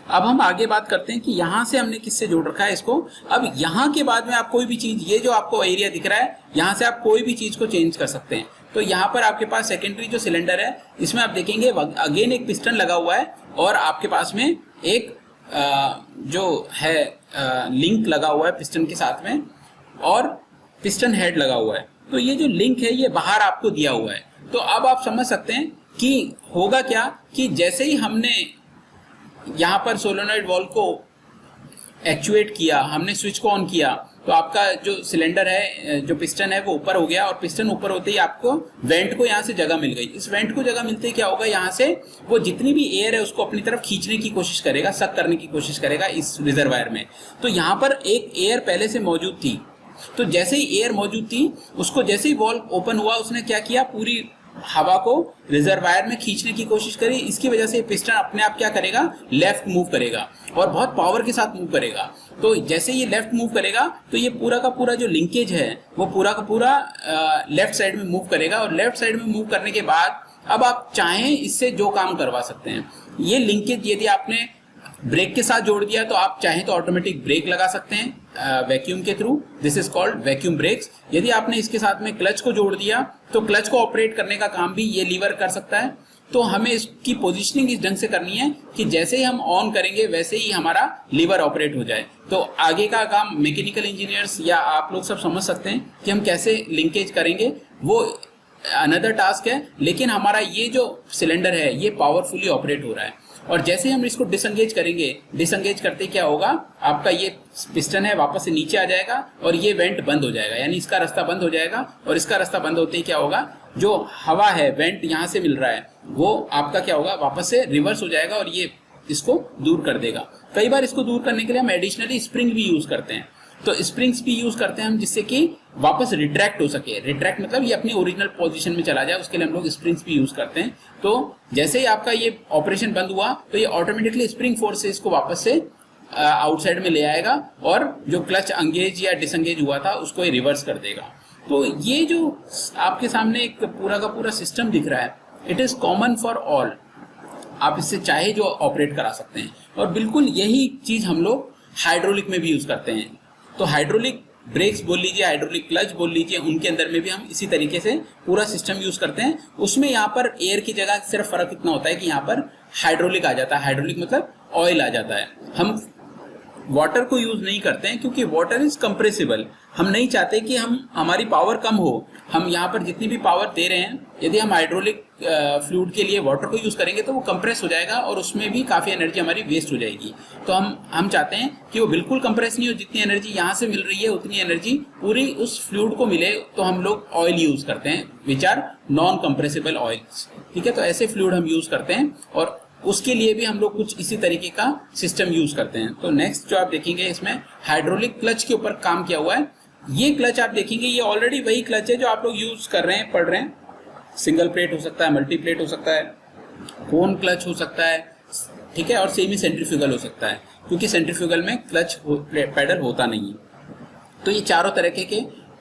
अब हम आगे बात करते हैं कि यहाँ से हमने किससे जोड़ रखा है इसको। अब यहाँ के बाद में आप कोई भी चीज़, ये जो आपको एरिया दिख रहा है, यहाँ से आप कोई भी चीज़ को चेंज कर सकते हैं। तो यहाँ पर आपके पास सेकेंडरी जो सिलेंडर है इसमें आप देखेंगे अगेन एक पिस्टन लगा हुआ है और आपके पास में एक जो है लिंक लगा हुआ है पिस्टन के साथ में, और पिस्टन हेड लगा हुआ है। तो ये जो लिंक है ये बाहर आपको दिया हुआ है। तो अब आप समझ सकते हैं कि होगा क्या, कि जैसे ही हमने यहाँ पर सोलोनॉइड वॉल को एक्चुएट किया, हमने स्विच को ऑन किया, तो आपका जो सिलेंडर है, जो पिस्टन है वो ऊपर हो गया, और पिस्टन ऊपर होते ही आपको वेंट को यहाँ से जगह मिल गई। इस वेंट को जगह मिलते ही क्या होगा, यहाँ से वो जितनी भी एयर है उसको अपनी तरफ खींचने की कोशिश करेगा, सक करने की कोशिश करेगा इस रिजर्वायर में। तो यहाँ पर एक एयर पहले से मौजूद थी, तो जैसे ही एयर मौजूद थी उसको जैसे ही वॉल्व ओपन हुआ उसने क्या किया, पूरी हवा को रिजर्वायर में खींचने की कोशिश करी। इसकी वजह से पिस्टन अपने आप क्या करेगा, लेफ्ट मूव करेगा और बहुत पावर के साथ मूव करेगा। तो जैसे ये लेफ्ट मूव करेगा तो ये पूरा का पूरा जो लिंकेज है वो पूरा का पूरा लेफ्ट साइड में मूव करेगा, और लेफ्ट साइड में मूव करने के बाद अब आप चाहें इससे जो काम करवा सकते हैं। ये लिंकेज यदि आपने ब्रेक के साथ जोड़ दिया तो आप चाहें तो ऑटोमेटिक ब्रेक लगा सकते हैं वैक्यूम के थ्रू, this is called vacuum brakes. यदि आपने इसके साथ में क्लच को जोड़ दिया तो क्लच को ऑपरेट करने का काम भी ये लीवर कर सकता है। तो हमें इसकी पोजीशनिंग इस ढंग से करनी है कि जैसे ही हम ऑन करेंगे वैसे ही हमारा लीवर ऑपरेट हो जाए। तो आगे का काम मैकेनिकल इंजीनियर्स या आप लोग सब समझ सकते हैं कि हम कैसे लिंकेज करेंगे, वो अनदर टास्क है। लेकिन हमारा ये जो सिलेंडर है ये पावरफुली ऑपरेट हो रहा है, और जैसे ही हम इसको डिसंगेज करेंगे, डिसंगेज करते क्या होगा, आपका ये पिस्टन है वापस से नीचे आ जाएगा और ये वेंट बंद हो जाएगा, यानी इसका रास्ता बंद हो जाएगा। और इसका रास्ता बंद होते ही क्या होगा, जो हवा है वेंट यहाँ से मिल रहा है वो आपका क्या होगा, वापस से रिवर्स हो जाएगा और ये इसको दूर कर देगा। कई बार इसको दूर करने के लिए हम एडिशनली स्प्रिंग भी यूज करते हैं। तो स्प्रिंग्स भी यूज करते हैं हम जिससे कि वापस रिट्रैक्ट हो सके। रिट्रैक्ट मतलब ये अपनी ओरिजिनल पोजीशन में चला जाए, उसके लिए हम लोग स्प्रिंग्स भी यूज करते हैं। तो जैसे ही आपका ये ऑपरेशन बंद हुआ तो ये ऑटोमेटिकली स्प्रिंग फोर्स से इसको वापस से आउटसाइड में ले आएगा, और जो क्लच अंगेज या डिसंगेज हुआ था उसको ये रिवर्स कर देगा। तो ये जो आपके सामने एक पूरा का पूरा सिस्टम दिख रहा है, it is common for all. आप इससे चाहे जो ऑपरेट करा सकते हैं, और बिल्कुल यही चीज हम लोग हाइड्रोलिक में भी यूज करते हैं। तो हाइड्रोलिक ब्रेक्स बोल लीजिए, हाइड्रोलिक क्लच बोल लीजिए, उनके अंदर में भी हम इसी तरीके से पूरा सिस्टम यूज करते हैं। उसमें यहाँ पर एयर की जगह सिर्फ फर्क इतना होता है कि यहाँ पर हाइड्रोलिक आ जाता है। हाइड्रोलिक मतलब ऑयल आ जाता है। हम वाटर को यूज नहीं करते हैं क्योंकि वाटर इज कंप्रेसिबल। हम नहीं चाहते कि हमारी पावर कम हो। हम यहाँ पर जितनी भी पावर दे रहे हैं, यदि हम हाइड्रोलिक फ्लूइड के लिए वाटर को यूज करेंगे तो वो कंप्रेस हो जाएगा और उसमें भी काफ़ी एनर्जी हमारी वेस्ट हो जाएगी। तो हम चाहते हैं कि वो बिल्कुल कंप्रेस नहीं हो, जितनी एनर्जी यहाँ से मिल रही है उतनी एनर्जी पूरी उस फ्लूइड को मिले। तो हम लोग ऑयल यूज करते हैं which are non compressible oils. ठीक है, तो ऐसे फ्लूइड हम यूज करते हैं और उसके लिए भी हम लोग कुछ इसी तरीके का सिस्टम यूज करते हैं। तो नेक्स्ट जो आप देखेंगे इसमें हाइड्रोलिक क्लच के ऊपर काम किया हुआ है। ये क्लच आप देखेंगे, ये ऑलरेडी वही क्लच है जो आप लोग यूज कर रहे हैं, पढ़ रहे हैं। सिंगल प्लेट हो सकता है, मल्टी प्लेट हो सकता है, कोन क्लच हो सकता है, ठीक है, और सेमी सेंट्रीफ्यूगल हो सकता है, क्योंकि सेंट्रीफ्यूगल में क्लच पैडल होता नहीं है। तो ये चारों तरह के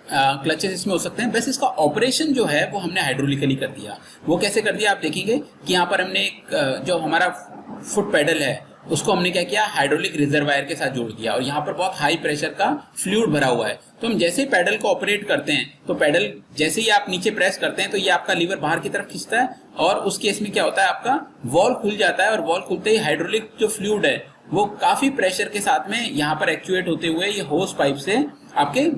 क्लचेस इसमें हो सकते हैं। बस इसका ऑपरेशन जो है वो हमने हाइड्रोलिकली कर दिया। वो कैसे कर दिया आप देखेंगे कि यहाँ पर हमने एक जो हमारा फुट पैडल है उसको हमने क्या किया, हाइड्रोलिक रिजर्वायर के साथ जोड़ दिया और यहाँ पर बहुत हाई प्रेशर का फ्लूइड भरा हुआ है। तो हम जैसे ही पैडल को ऑपरेट करते हैं तो पैडल जैसे ही आप नीचे प्रेस करते हैं तो ये आपका लीवर बाहर की तरफ खींचता है और उस केस में क्या होता है, आपका वॉल खुल जाता है और वॉल खुलते ही हाइड्रोलिक जो फ्लूइड है वो काफी प्रेशर के साथ में यहाँ पर एक्चुएट होते हुए ये होस पाइप से आपके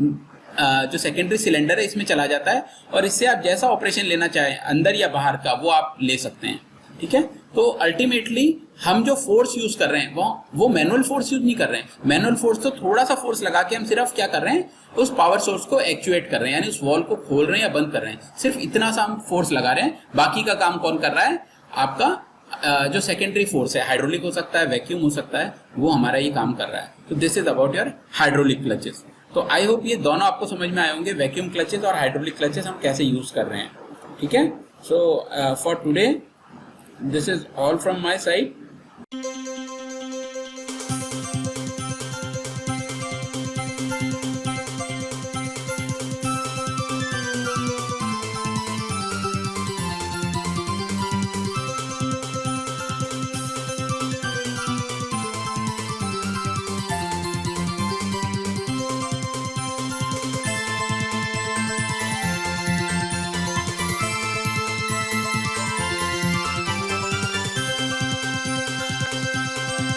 जो सेकेंडरी सिलेंडर है इसमें चला जाता है और इससे आप जैसा ऑपरेशन लेना चाहें अंदर या बाहर का वो आप ले सकते हैं। ठीक है, तो अल्टीमेटली हम जो फोर्स यूज कर रहे हैं वो मैनुअल फोर्स यूज नहीं कर रहे हैं। मैनुअल फोर्स तो थोड़ा सा फोर्स लगा के हम सिर्फ क्या कर रहे हैं, उस पावर सोर्स को एक्चुएट कर रहे हैं, यानी उस वॉल को खोल रहे हैं या बंद कर रहे हैं, सिर्फ इतना सा हम फोर्स लगा रहे हैं। बाकी का काम कौन कर रहा है, आपका जो सेकेंडरी फोर्स है, हाइड्रोलिक हो सकता है, वैक्यूम हो सकता है, वो हमारा ये काम कर रहा है। तो this is about your hydraulic clutches. तो आई होप ये दोनों आपको समझ में आए होंगे, वैक्यूम क्लचेस और हाइड्रोलिक क्लचेस हम कैसे यूज कर रहे हैं। ठीक है, so for today this is all from my side.